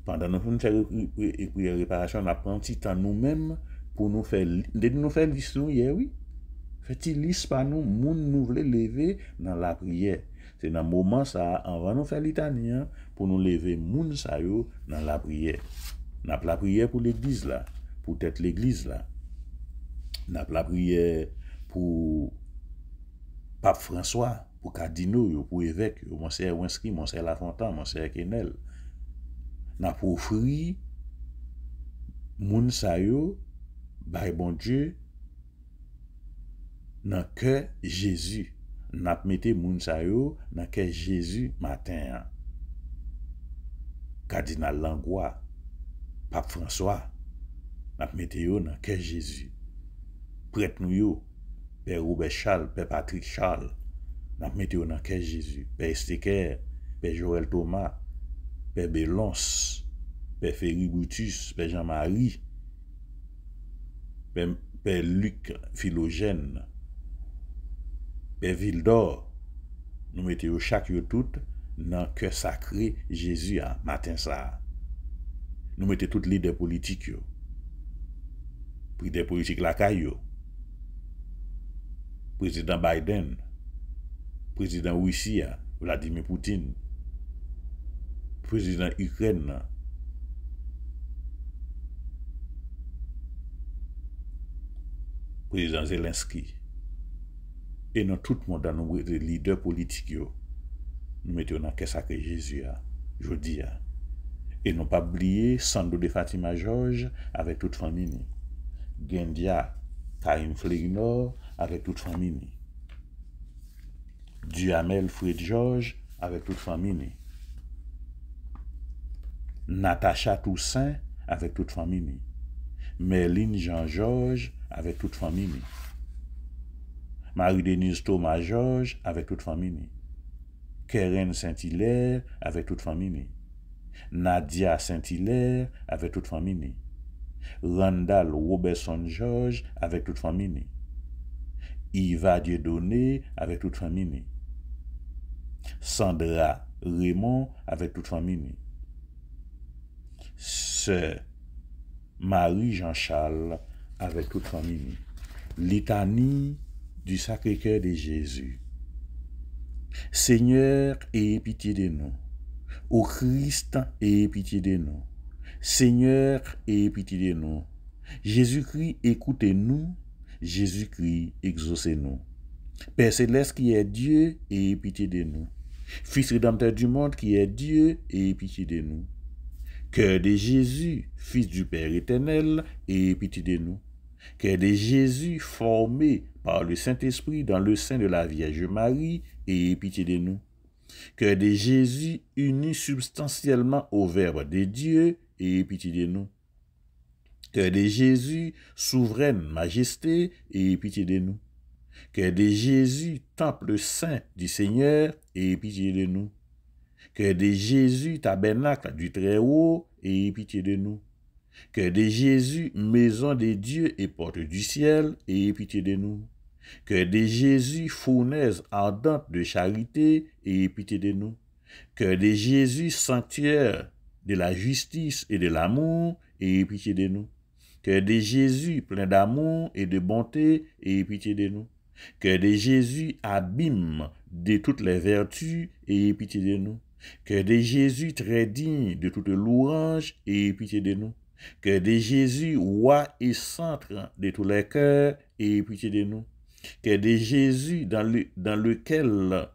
pendant nous faire prière réparation, on a pris un petit temps nous-mêmes pour nous faire l'histoire hier, oui. Fait-il liste par nous, moun nous voulons lever dans la prière. C'est dans le moment ça, on va nous faire litanie pour nous lever moun sa yo dans la prière. N'a pas la prière pour l'église là, pour être l'église là. N'a pas la prière pour Pape François, pour cardinaux, pour évêque, Monseigneur Winsky, Monseigneur Lafontaine, Monseigneur Kenel. N'a pas offrir moun sa yo, bay bon Dieu, dans cœur Jésus. N'a pas mette moun sa yo dans cœur Jésus matin. Cardinal Langlois, Pape François, n'a pas mette yo dans cœur Jésus. Prêtre nous yo, Père Robert Charles, Père Patrick Charles, n'a pas mette yo dans cœur Jésus. Père Steker, Père Joël Thomas, Père Belons, Père Ferry Brutus, Père Jean-Marie, Père Luc Philogène, Père Vildor, nous mettons chaque yo tout dans le cœur sacré Jésus à matin ça. Nous mettons tous les leaders politiques yo. Leader politique la caillou. Président Biden, président Russie, Vladimir Poutine, président Ukraine, président Zelensky. Et dans tout le monde, dans nos leaders politiques, nous mettons dans le sacré Jésus, jeudi. Et non pas oublier Sando de Fatima Georges avec toute famille. Gendia, Karim Flegnor avec toute famille. Duhamel Fred Georges avec toute famille. Natacha Toussaint avec toute famille. Merline Jean-Georges avec toute famille. Marie-Denise Thomas Georges avec toute famille. Keren Saint-Hilaire avec toute famille. Nadia Saint-Hilaire avec toute famille. Randall Robertson Georges avec toute famille. Yva Dieudonné avec toute famille. Sandra Raymond avec toute famille. Sœur Marie Jean-Charles avec toute famille. Litanie du Sacré-Cœur de Jésus. Seigneur, aie pitié de nous. Ô Christ, aie pitié de nous. Seigneur, aie pitié de nous. Jésus-Christ, écoutez-nous. Jésus-Christ, exaucez-nous. Père céleste qui est Dieu, aie pitié de nous. Fils rédempteur du monde qui est Dieu, aie pitié de nous. Cœur de Jésus, Fils du Père éternel, aie pitié de nous. Cœur de Jésus, formé par le Saint-Esprit dans le sein de la Vierge Marie, aie pitié de nous. Cœur de Jésus, uni substantiellement au Verbe de Dieu, aie pitié de nous. Cœur de Jésus, souveraine majesté, aie pitié de nous. Cœur de Jésus, temple saint du Seigneur, aie pitié de nous. Cœur de Jésus, tabernacle du Très-Haut, aie pitié de nous. Cœur de Jésus, maison de Dieu et porte du ciel, aie pitié de nous. Cœur de Jésus, fournaise ardente de charité, aie pitié de nous. Cœur de Jésus, sanctuaire de la justice et de l'amour, aie pitié de nous. Cœur de Jésus, plein d'amour et de bonté, aie pitié de nous. Cœur de Jésus, abîme de toutes les vertus, aie pitié de nous. Cœur de Jésus, très digne de toute louange, aie pitié de nous. Cœur de Jésus, roi et centre de tous les cœurs, aie pitié de nous. Cœur de Jésus, dans lequel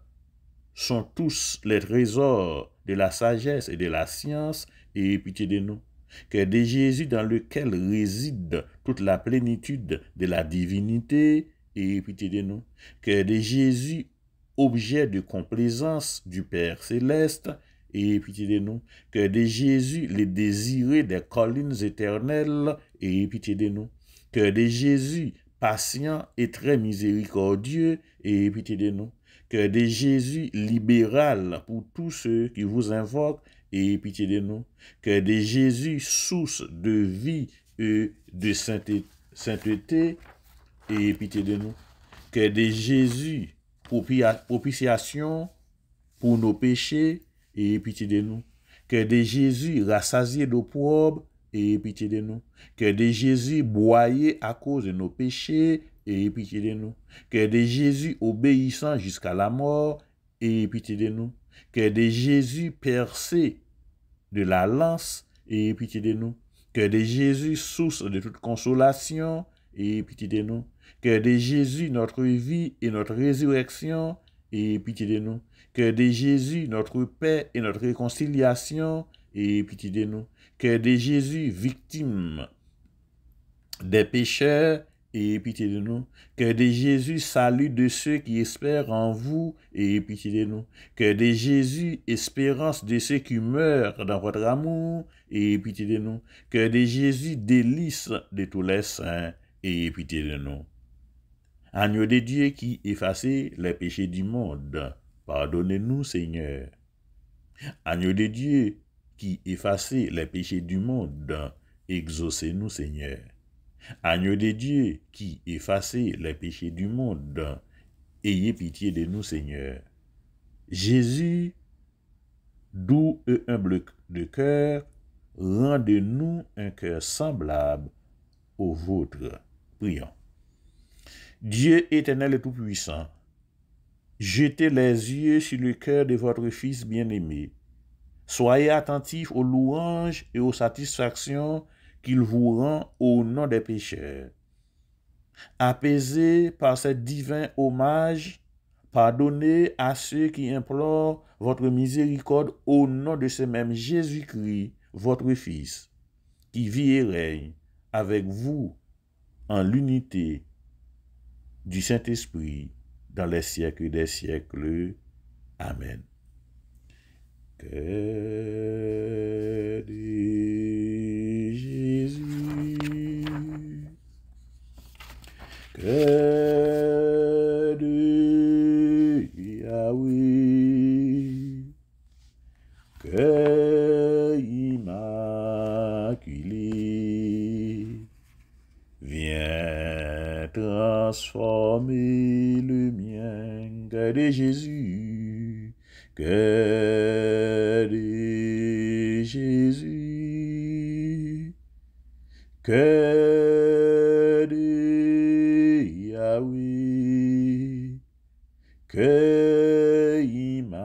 sont tous les trésors de la sagesse et de la science, aie pitié de nous. Cœur de Jésus, dans lequel réside toute la plénitude de la divinité, aie pitié de nous. Cœur de Jésus, objet de complaisance du Père céleste, aie pitié de nous. Cœur de Jésus, les désirés des collines éternelles, aie pitié de nous. Cœur de Jésus, patient et très miséricordieux, aie pitié de nous. Cœur de Jésus, libéral pour tous ceux qui vous invoquent, aie pitié de nous. Cœur de Jésus, source de vie et de sainteté, aie pitié de nous. Cœur de Jésus, propitiation pour nos péchés, aie pitié de nous. Cœur de Jésus, rassasié d'opprobre, aie pitié de nous. Cœur de Jésus, broyé à cause de nos péchés, aie pitié de nous. Cœur de Jésus, obéissant jusqu'à la mort, aie pitié de nous. Cœur de Jésus, percé de la lance, aie pitié de nous. Cœur de Jésus, source de toute consolation, aie pitié de nous. Cœur de Jésus, notre vie et notre résurrection, aie pitié de nous. Cœur de Jésus, notre paix et notre réconciliation, aie pitié de nous. Cœur de Jésus, victime des pécheurs, aie pitié de nous. Cœur de Jésus, salut de ceux qui espèrent en vous, aie pitié de nous. Cœur de Jésus, espérance de ceux qui meurent dans votre amour, aie pitié de nous. Cœur de Jésus, délice de tous les saints, aie pitié de nous. Agneau de Dieu qui effacez les péchés du monde, pardonnez-nous, Seigneur. Agneau de Dieu qui effacez les péchés du monde, exaucez-nous, Seigneur. Agneau de Dieu qui effacez les péchés du monde, ayez pitié de nous, Seigneur. Jésus, doux et humble de cœur, rendez-nous un cœur semblable au vôtre. Prions. Dieu éternel et tout-puissant, jetez les yeux sur le cœur de votre Fils bien-aimé. Soyez attentifs aux louanges et aux satisfactions qu'il vous rend au nom des pécheurs. Apaisez par ce divin hommage, pardonnez à ceux qui implorent votre miséricorde au nom de ce même Jésus-Christ, votre Fils, qui vit et règne avec vous en l'unité du Saint-Esprit dans les siècles des siècles. Amen. Cœur de Jésus, cœur de Yahweh, cœur immaculé, viens transformer le mien. Cœur de Jésus, cœur de Jésus, cœur de Yahweh, Cœur immaculé,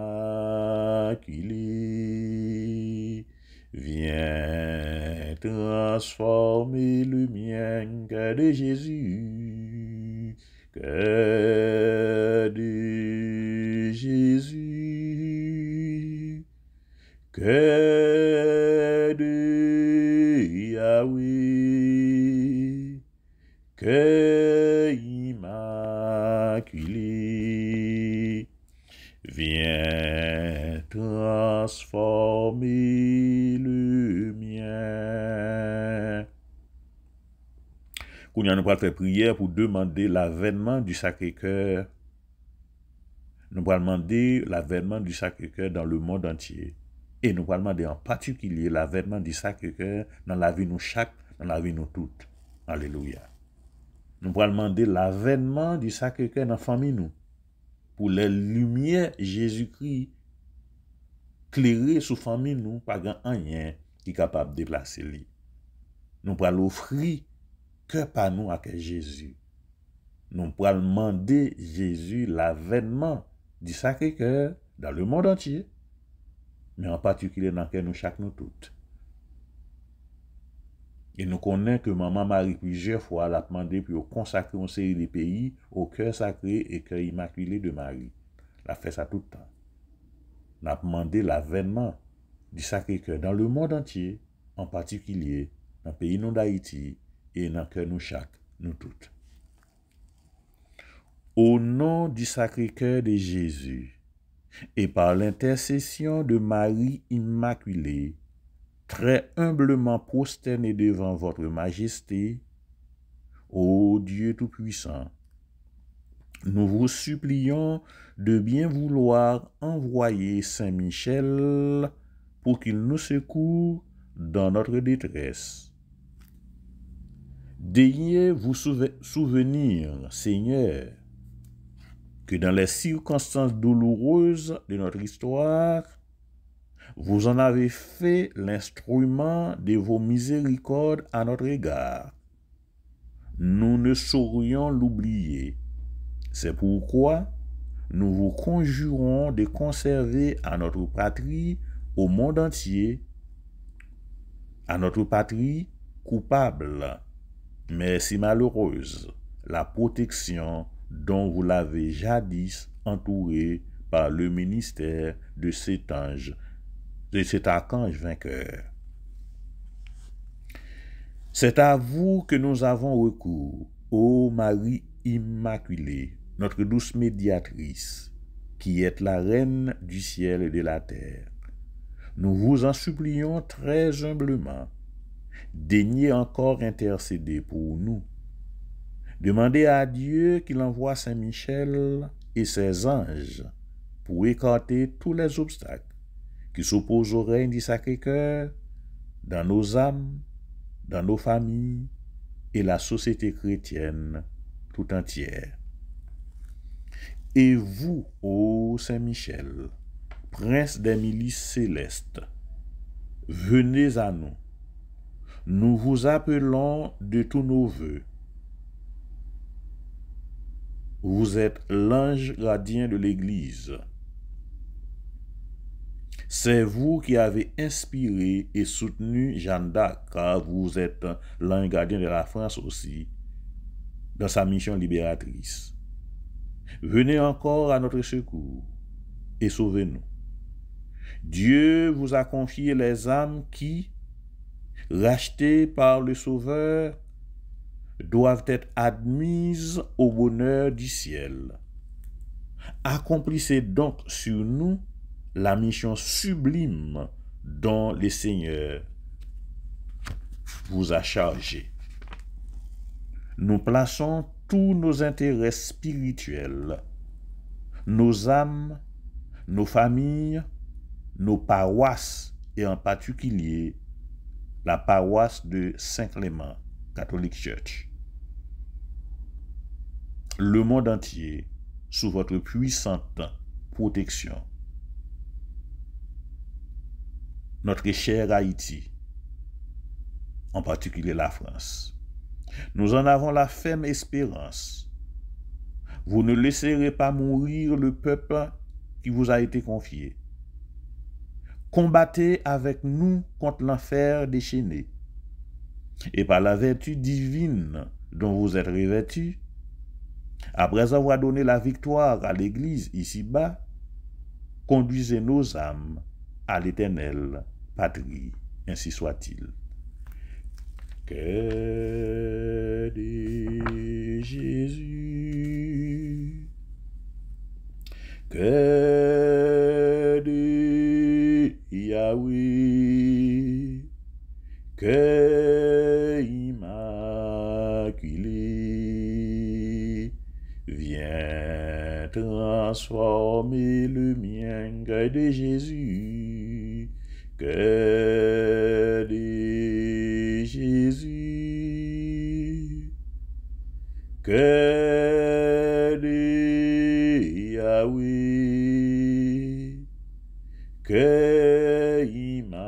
viens transformer le mien, cœur de Jésus, cœur de Jésus, cœur de Yahweh, cœur immaculé, viens transformer le mien. Qu'on nous va faire prière pour demander l'avènement du Sacré-Cœur. Nous allons demander l'avènement du Sacré-Cœur dans le monde entier. Et nous allons demander en particulier l'avènement du Sacré-Cœur dans la vie nous chaque, dans la vie nous toutes. Alléluia. Nous allons demander l'avènement du Sacré-Cœur dans la famille nous. Pour les lumières Jésus-Christ clairer sous famille nous, pas grand rien qui est capable de déplacer lui. Nous allons offrir que par nous à Jésus. Nous allons demander Jésus l'avènement du Sacré-Cœur dans le monde entier, mais en particulier dans nous chaque nous toutes. Et nous connaissons que Maman Marie plusieurs fois l'a demandé pour consacrer une série de pays au cœur sacré et cœur immaculé de Marie. Elle a fait ça tout le temps. On a demandé l'avènement du Sacré-Cœur dans le monde entier, en particulier dans le pays d'Haïti et dans le cœur nous chaque, nous toutes. Au nom du Sacré-Cœur de Jésus et par l'intercession de Marie Immaculée, très humblement prosterné devant votre majesté, ô Dieu Tout-Puissant, nous vous supplions de bien vouloir envoyer Saint Michel pour qu'il nous secoue dans notre détresse. Daignez vous souvenir, Seigneur, que dans les circonstances douloureuses de notre histoire, vous en avez fait l'instrument de vos miséricordes à notre égard. Nous ne saurions l'oublier. C'est pourquoi nous vous conjurons de conserver à notre patrie, au monde entier, à notre patrie coupable, mais si malheureuse, la protection dont vous l'avez jadis entouré par le ministère de cet ange, de cet archange vainqueur. C'est à vous que nous avons recours, ô Marie Immaculée, notre douce médiatrice, qui êtes la reine du ciel et de la terre. Nous vous en supplions très humblement. Daignez encore intercéder pour nous. Demandez à Dieu qu'il envoie Saint Michel et ses anges pour écarter tous les obstacles qui s'opposent au règne du Sacré-Cœur dans nos âmes, dans nos familles et la société chrétienne tout entière. Et vous, ô Saint Michel, prince des milices célestes, venez à nous. Nous vous appelons de tous nos vœux. Vous êtes l'ange gardien de l'Église. C'est vous qui avez inspiré et soutenu Jeanne d'Arc, car vous êtes l'ange gardien de la France aussi, dans sa mission libératrice. Venez encore à notre secours et sauvez-nous. Dieu vous a confié les âmes qui, rachetées par le Sauveur, doivent être admises au bonheur du ciel. Accomplissez donc sur nous la mission sublime dont le Seigneur vous a chargé. Nous plaçons tous nos intérêts spirituels, nos âmes, nos familles, nos paroisses et en particulier la paroisse de Saint-Clément, Catholic Church. Le monde entier sous votre puissante protection. Notre cher Haïti, en particulier la France. Nous en avons la ferme espérance, Vous ne laisserez pas mourir le peuple qui vous a été confié. Combattez avec nous contre l'enfer déchaîné. Et par la vertu divine dont vous êtes revêtus, après avoir donné la victoire à l'Église ici-bas, conduisez nos âmes à l'Éternelle patrie, ainsi soit-il. Que de Jésus, que de Yahweh, que immaculé, viens transformer le mien, que de Jésus, que de Jésus, que de Yahweh, que immaculé,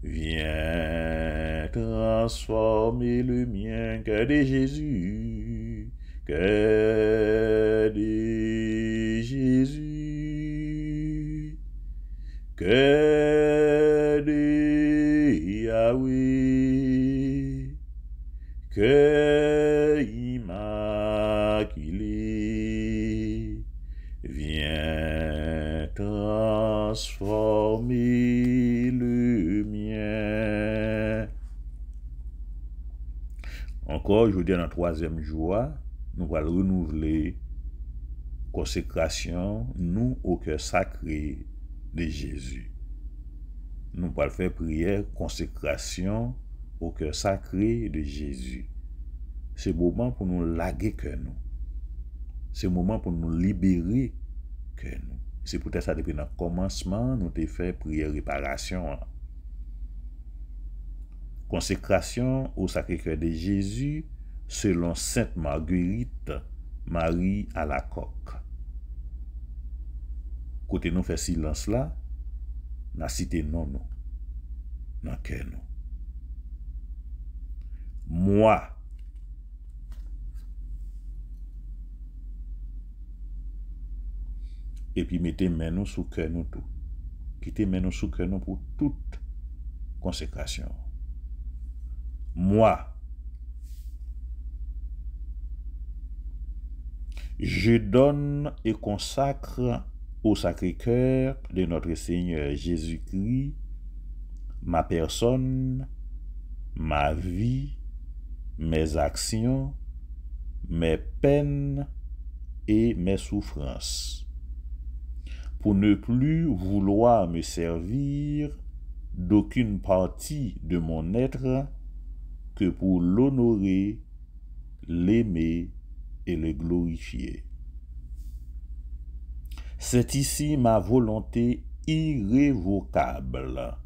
viens transformer le mien, que de Jésus, que de Jésus, que de Yahweh, que immaculé, viens transformer le mien. Encore, je veux dire, dans le troisième jour, nous allons renouveler consécration, nous, au cœur sacré de Jésus. Nous allons faire prière, consécration au cœur sacré de Jésus. C'est le moment pour nous laguer que nous. C'est le moment pour nous libérer que nous. C'est peut-être ça depuis le commencement, nous avons fait prière réparation. Consécration au Sacré-Cœur de Jésus selon Sainte Marguerite Marie Alacoque. Côté nous fait silence là, n'a cité non nous, dans cœur nous. Moi, et puis mettez main nous sous cœur nous tout. Quittez main nous sous cœur nous pour toute consécration. Moi, je donne et consacre au Sacré-Cœur de notre Seigneur Jésus-Christ ma personne, ma vie, mes actions, mes peines et mes souffrances, pour ne plus vouloir me servir d'aucune partie de mon être que pour l'honorer, l'aimer et le glorifier. C'est ici ma volonté irrévocable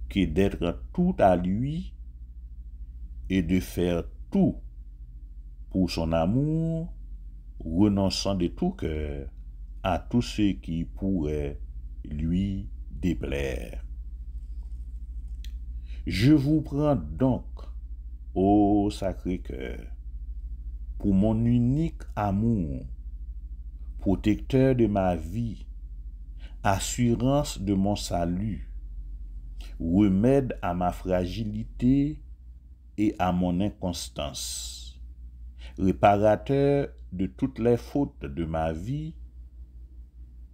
que d'être tout à lui et de faire tout pour son amour, renonçant de tout cœur à tout ce qui pourrait lui déplaire. Je vous prends donc, ô Sacré-Cœur, pour mon unique amour, protecteur de ma vie, assurance de mon salut, remède à ma fragilité et à mon inconstance, réparateur de toutes les fautes de ma vie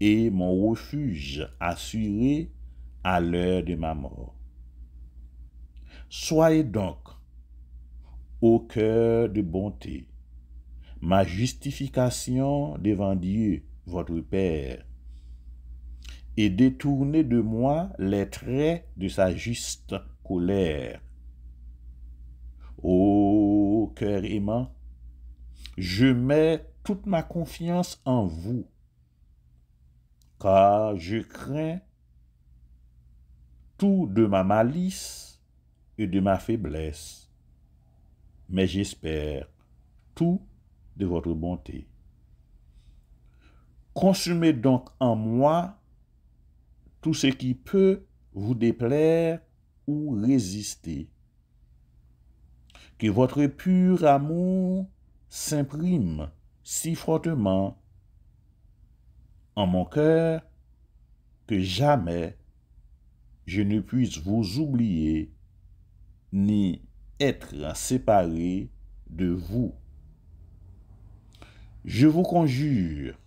et mon refuge assuré à l'heure de ma mort. Soyez donc, au cœur de bonté, ma justification devant Dieu, votre Père, et détournez de moi les traits de sa juste colère. Ô cœur aimant, je mets toute ma confiance en vous, car je crains tout de ma malice et de ma faiblesse, mais j'espère tout de votre bonté. Consumez donc en moi tout ce qui peut vous déplaire ou résister, Que votre pur amour s'imprime si fortement en mon cœur que jamais je ne puisse vous oublier ni être séparé de vous. Je vous conjure,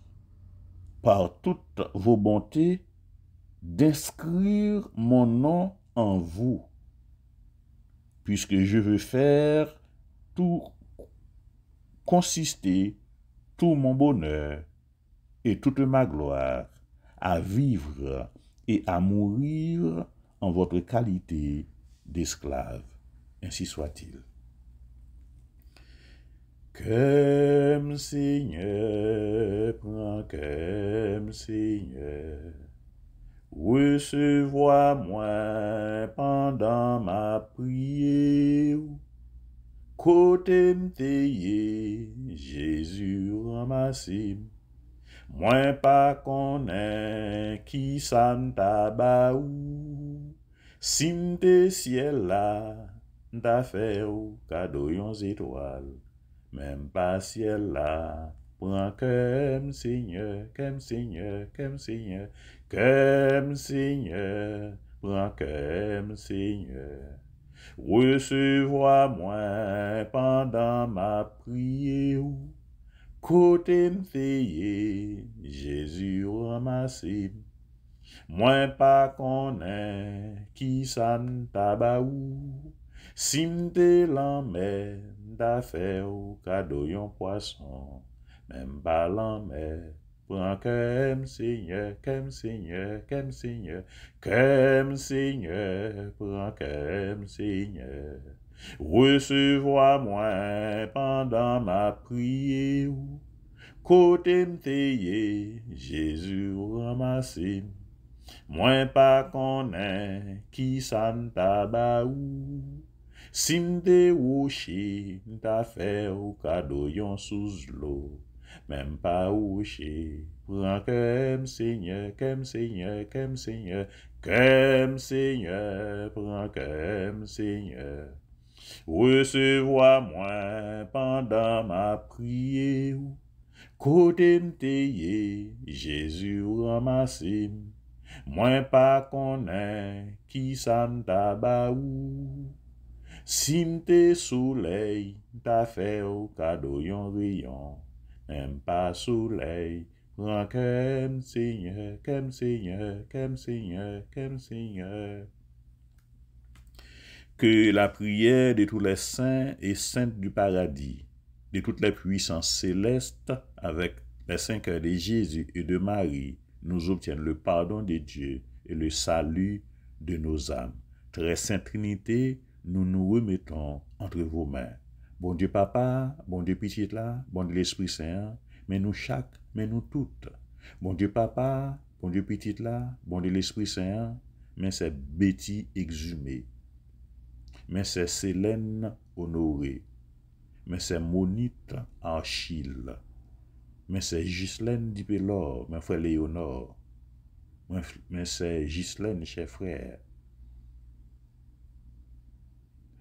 par toutes vos bontés, d'inscrire mon nom en vous, puisque je veux faire tout consister, tout mon bonheur et toute ma gloire à vivre et à mourir en votre qualité d'esclave. Ainsi soit-il. Comme Seigneur, prends comme Seigneur, recevoir-moi pendant ma prière. Côté m'teye, Jésus ramassé, moi pas connaît qui ça m'ta baou. Si m'te ciel là, m'ta fait au cadeau yon étoile, même pas ciel là. Prends comme Seigneur, comme Seigneur, comme Seigneur, comme Seigneur, prends comme Seigneur. Recevoir-moi pendant ma prière. Côté m'feye, Jésus ramassé. Moi pas connaît qui ça m'ta baou. Si m'te l'enmer, m'ta fait au cadeau yon poisson. Même pas l'enmer. Prends comme Seigneur, comme Seigneur, comme Seigneur, comme Seigneur, prends comme Seigneur. Recevoir-moi pendant ma prière. Côté m'teye, Jésus ramassé. Moi pas connaît qui ça m'ta baou. Si m'te rocher, m'ta fait au cadeau yon sous l'eau. Même pas rocher. Prends comme Seigneur, comme Seigneur, comme Seigneur, comme Seigneur, prends comme Seigneur. Recevoir-moi pendant ma prière. Côté m'teye, Jésus ramassé. Moi pas connaît qui ça m'ta baou. Si m'te soleil, t'as fait au cadeau yon rayon. Même pas soleil, prends comme Seigneur, comme Seigneur, comme Seigneur, comme Seigneur. Que la prière de tous les saints et saintes du paradis, de toutes les puissances célestes, avec les saints cœurs de Jésus et de Marie, nous obtienne le pardon de Dieu et le salut de nos âmes. Très Sainte Trinité, nous nous remettons entre vos mains. Bon Dieu Papa, bon Dieu Petit là, bon Dieu l'Esprit Saint, mais nous chaque, mais nous toutes. Bon Dieu Papa, bon Dieu Petit là, bon Dieu l'Esprit Saint, mais c'est Betty exhumée. Mais c'est Célène Honoré, mais c'est Monite Achille, mais c'est Ghislaine Dipelor, mes frère Léonore, mais c'est Ghislaine chef frère,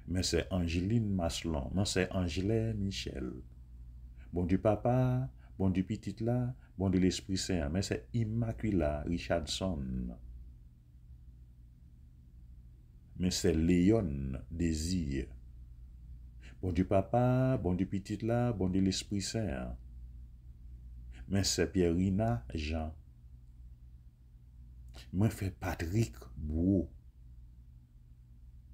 mais c'est Angeline Maslon, mais c'est Angela Michel. Bon Dieu Papa, bon Dieu Petit là, bon Dieu l'Esprit Saint, mais c'est Immaculata Richardson. Mais c'est Léon Désir. Bon Dieu Papa, bon Dieu Petit là, bon Dieu l'Esprit Saint. Mais c'est Pierrina Jean. Moi fait Patrick Bou.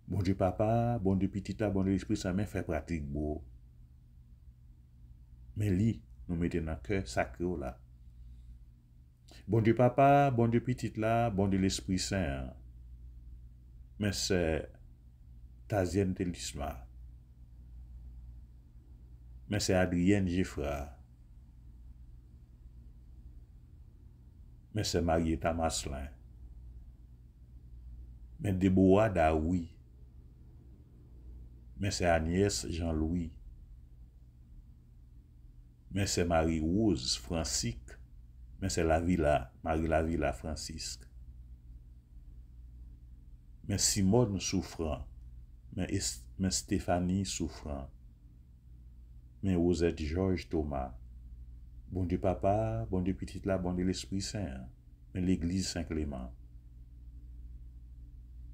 Bon Dieu Papa, bon Dieu Petit là, bon Dieu l'Esprit Saint, mais fait Patrick Bou. Mais lui, nous mettons dans le cœur sacré là. Bon Dieu Papa, bon Dieu Petit là, bon Dieu l'Esprit Saint. Mais c'est Tazienne Telisma. Mais c'est Adrienne Geffra. Mais c'est Marietta Maslin. Mais Déborah Daoui. Mais c'est Agnès Jean-Louis. Mais c'est Marie-Rose Francisque. Mais c'est Marie Lavilla Francisque. Mais Simone Souffrant. Mais mais Stéphanie souffrant, mais Rosette Georges Thomas, bon Dieu papa, bon Dieu petite là, bon Dieu l'Esprit Saint, mais l'église Saint-Clément,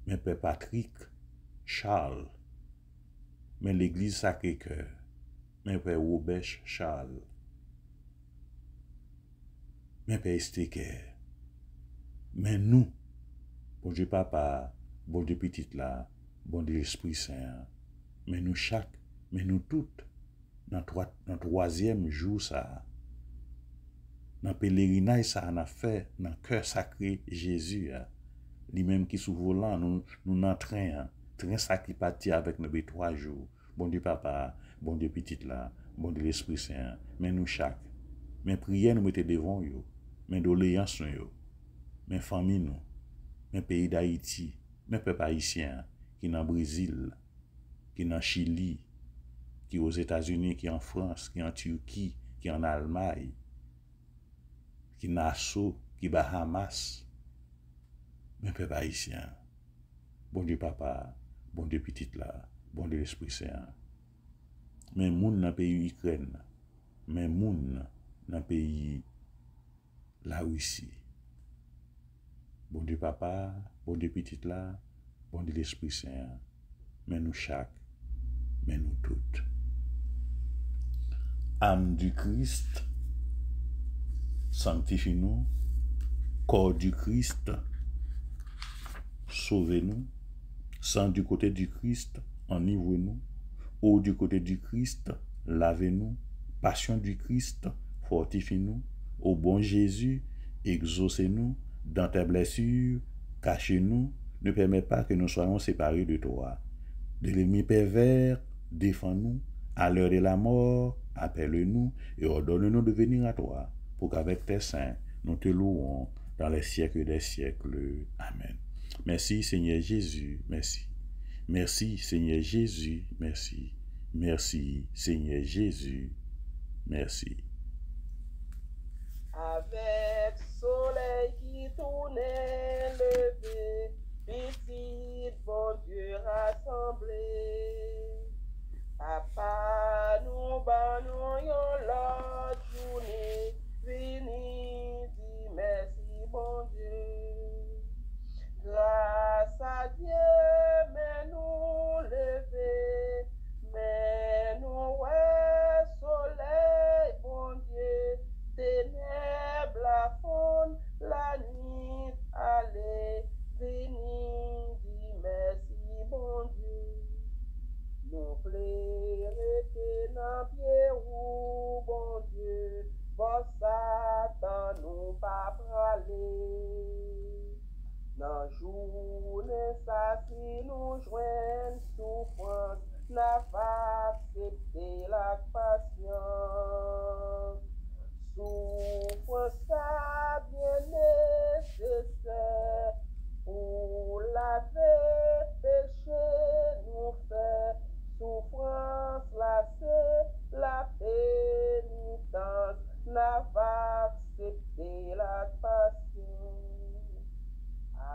mais Père Patrick Charles, mais l'église Sacré-Cœur, mais Père Robert Charles, mais Père Estéker, mais nous, bon Dieu papa, bon Dieu petite là, bon Dieu l'Esprit Saint, mais nous chaque, mais nous toutes, dans le troisième jour ça, dans le pèlerinage ça on a fait, dans le cœur sacré Jésus, lui-même qui sous volant, nous dans train ça qui partit avec nous 3 jours, bon Dieu papa, bon Dieu petite là, bon Dieu l'Esprit Saint, mais nous chaque, mais prière nous mettez devant yo, mais doléance yo, mais famille nous, mais pays d'Haïti, mais peuple haïtien qui dans Brésil, qui dans Chili, qui aux États-Unis, qui en France, qui en Turquie, qui en Allemagne, qui Nassau, qui Bahamas, mais peuple haïtien, bon Dieu papa, bon Dieu petite là, bon Dieu l'Esprit Saint, mais moun dans pays Ukraine, mais moun dans pays la Russie, bon Dieu papa, bon Dieu petite là, bon Dieu l'Esprit Saint, mais nous chaque, mais nous toutes. Âme du Christ, sanctifie-nous. Corps du Christ, sauvez-nous. Sang du côté du Christ, enivre-nous. Eau du côté du Christ, lavez-nous. Passion du Christ, fortifie-nous. Ô bon Jésus, exaucez-nous. Dans tes blessures, cachez-nous. Ne permets pas que nous soyons séparés de toi. De l'ennemi pervers, défends-nous. À l'heure de la mort, appelle-nous et ordonne-nous de venir à toi, pour qu'avec tes saints, nous te louons dans les siècles des siècles. Amen. Merci Seigneur Jésus, merci. Merci Seigneur Jésus, merci. Merci Seigneur Jésus, merci. Avec soleil qui tournait levé, petit bon Dieu rassemblé. Papa, nous bannons l'autre journée, vini, dis merci bon Dieu. Grâce à Dieu, mais nous lever, mais nous ouais soleil bon Dieu, ténèbres à fond, la nuit allait, vini, dis merci bon Dieu. Nous plairons dans pied ou bon Dieu, bon Satan nous pas praler. Dans journée ça si nous joignent souffrance, n'a pas accepté la patience. Souffrance ça bien nécessaire pour laver péché nous fait. Souffrance là c'est la pénitence, n'a pas accepté la passion.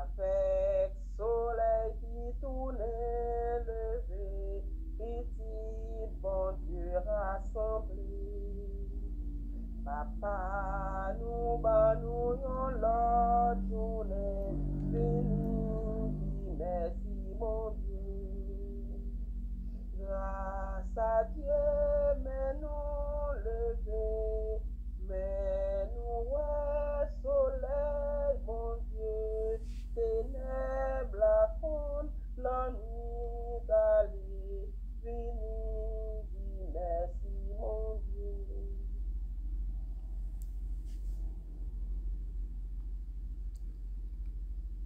Avec soleil qui tournait levé, petit bon Dieu rassemblé. Papa nous bannons l'autre journée, vini, dis merci mon Dieu. Grâce à Dieu, mais nous lever, mais nous ouais soleil, mon Dieu, ténèbres à fond, la nuit d'aller, vini, dis merci, mon Dieu.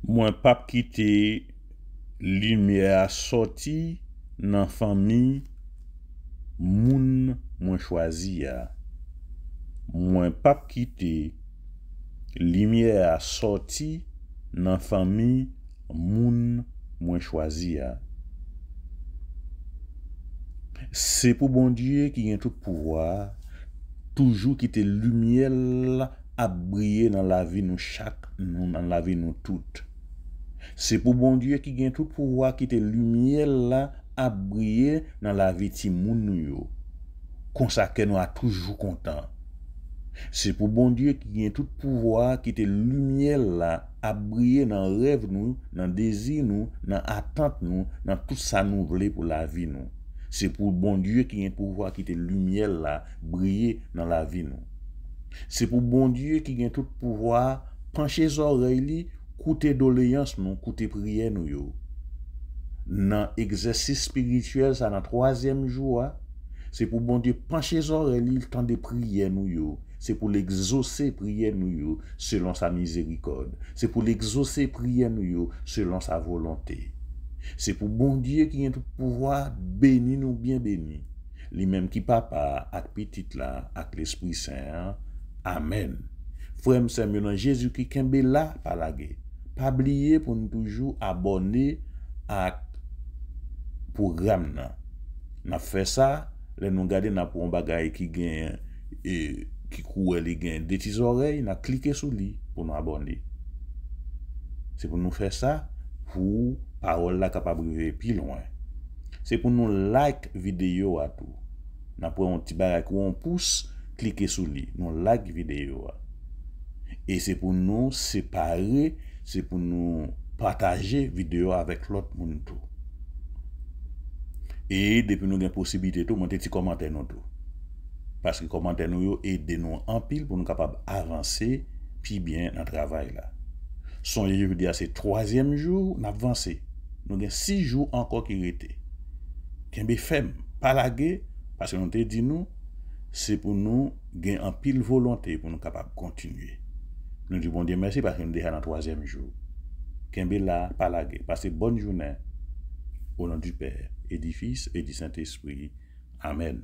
Moi pas quitter lumière sortie dans famille moun moi choisi ya. Moi pas quitter lumière sortie dans famille moun moi choisi ya. C'est pour bon Dieu qui a tout pouvoir, toujours qui te lumière à briller dans la vie nous chaque, dans la vie nous toutes. C'est pour bon Dieu qui gagne tout pouvoir, qui te lumière là à briller dans la vie ti moun nou yo. Comme ça que nous a toujours content. C'est pour bon Dieu qui a tout pouvoir, qui te lumière là, à briller dans rêve nous, dans désir nous, dans attente nous, dans tout ça nous voulons pour la vie nous. C'est pour bon Dieu qui a pouvoir, qui te lumière là, briller dans la vie nous. C'est pour bon Dieu qui a tout pouvoir, pencher les oreilles, écouter doléances nous, écouter prière nous yo. Dans exercice spirituel ça dans 3e jour, c'est pour bon Dieu pencher les oreilles, le temps de prière nous yo. C'est pour l'exaucer prière nous yo, selon sa miséricorde. C'est pour l'exaucer prière nous yo, selon sa volonté. C'est pour bon Dieu qui a tout pouvoir béni nous bien béni. Lui-même qui papa ak petit là ak l'Esprit Saint. Amen. Frère c'est dans Jésus qui kembe là par la guerre. Pas oublier pour nous toujours abonner à programme là. N'a fait ça, les nous garder n'a pour un bagage qui gagne et qui court les gains des petites oreilles, n'a cliqué sur lui pour nous abonner. C'est pour nous faire ça pour parole là capable de plus loin. C'est pour nous like vidéo à tout. N'a pour un petit bagage où on pousse, cliquer sur lui, nous like vidéo. Et c'est pour nous séparer, c'est pour nous partager vidéo avec l'autre monde tout. Et depuis nous avons possibilité tout monter petit commentaire nous tout. Parce que commentaire nous aide nous en pile pour nous capable avancer puis bien dans le travail là. Songez je veux dire c'est 3e jour on avancé. Nous avons 6 jours encore qui restent. Kembe femme pas laguer parce que nous te dit nous c'est pour nous gagner en pile volonté pour nous capable continuer. Nous disons bon Dieu merci parce que nous déjà dans 3e jour. Kembe là pas laguer. Passez bonne journée au nom du Père et du Fils et du Saint-Esprit. Amen.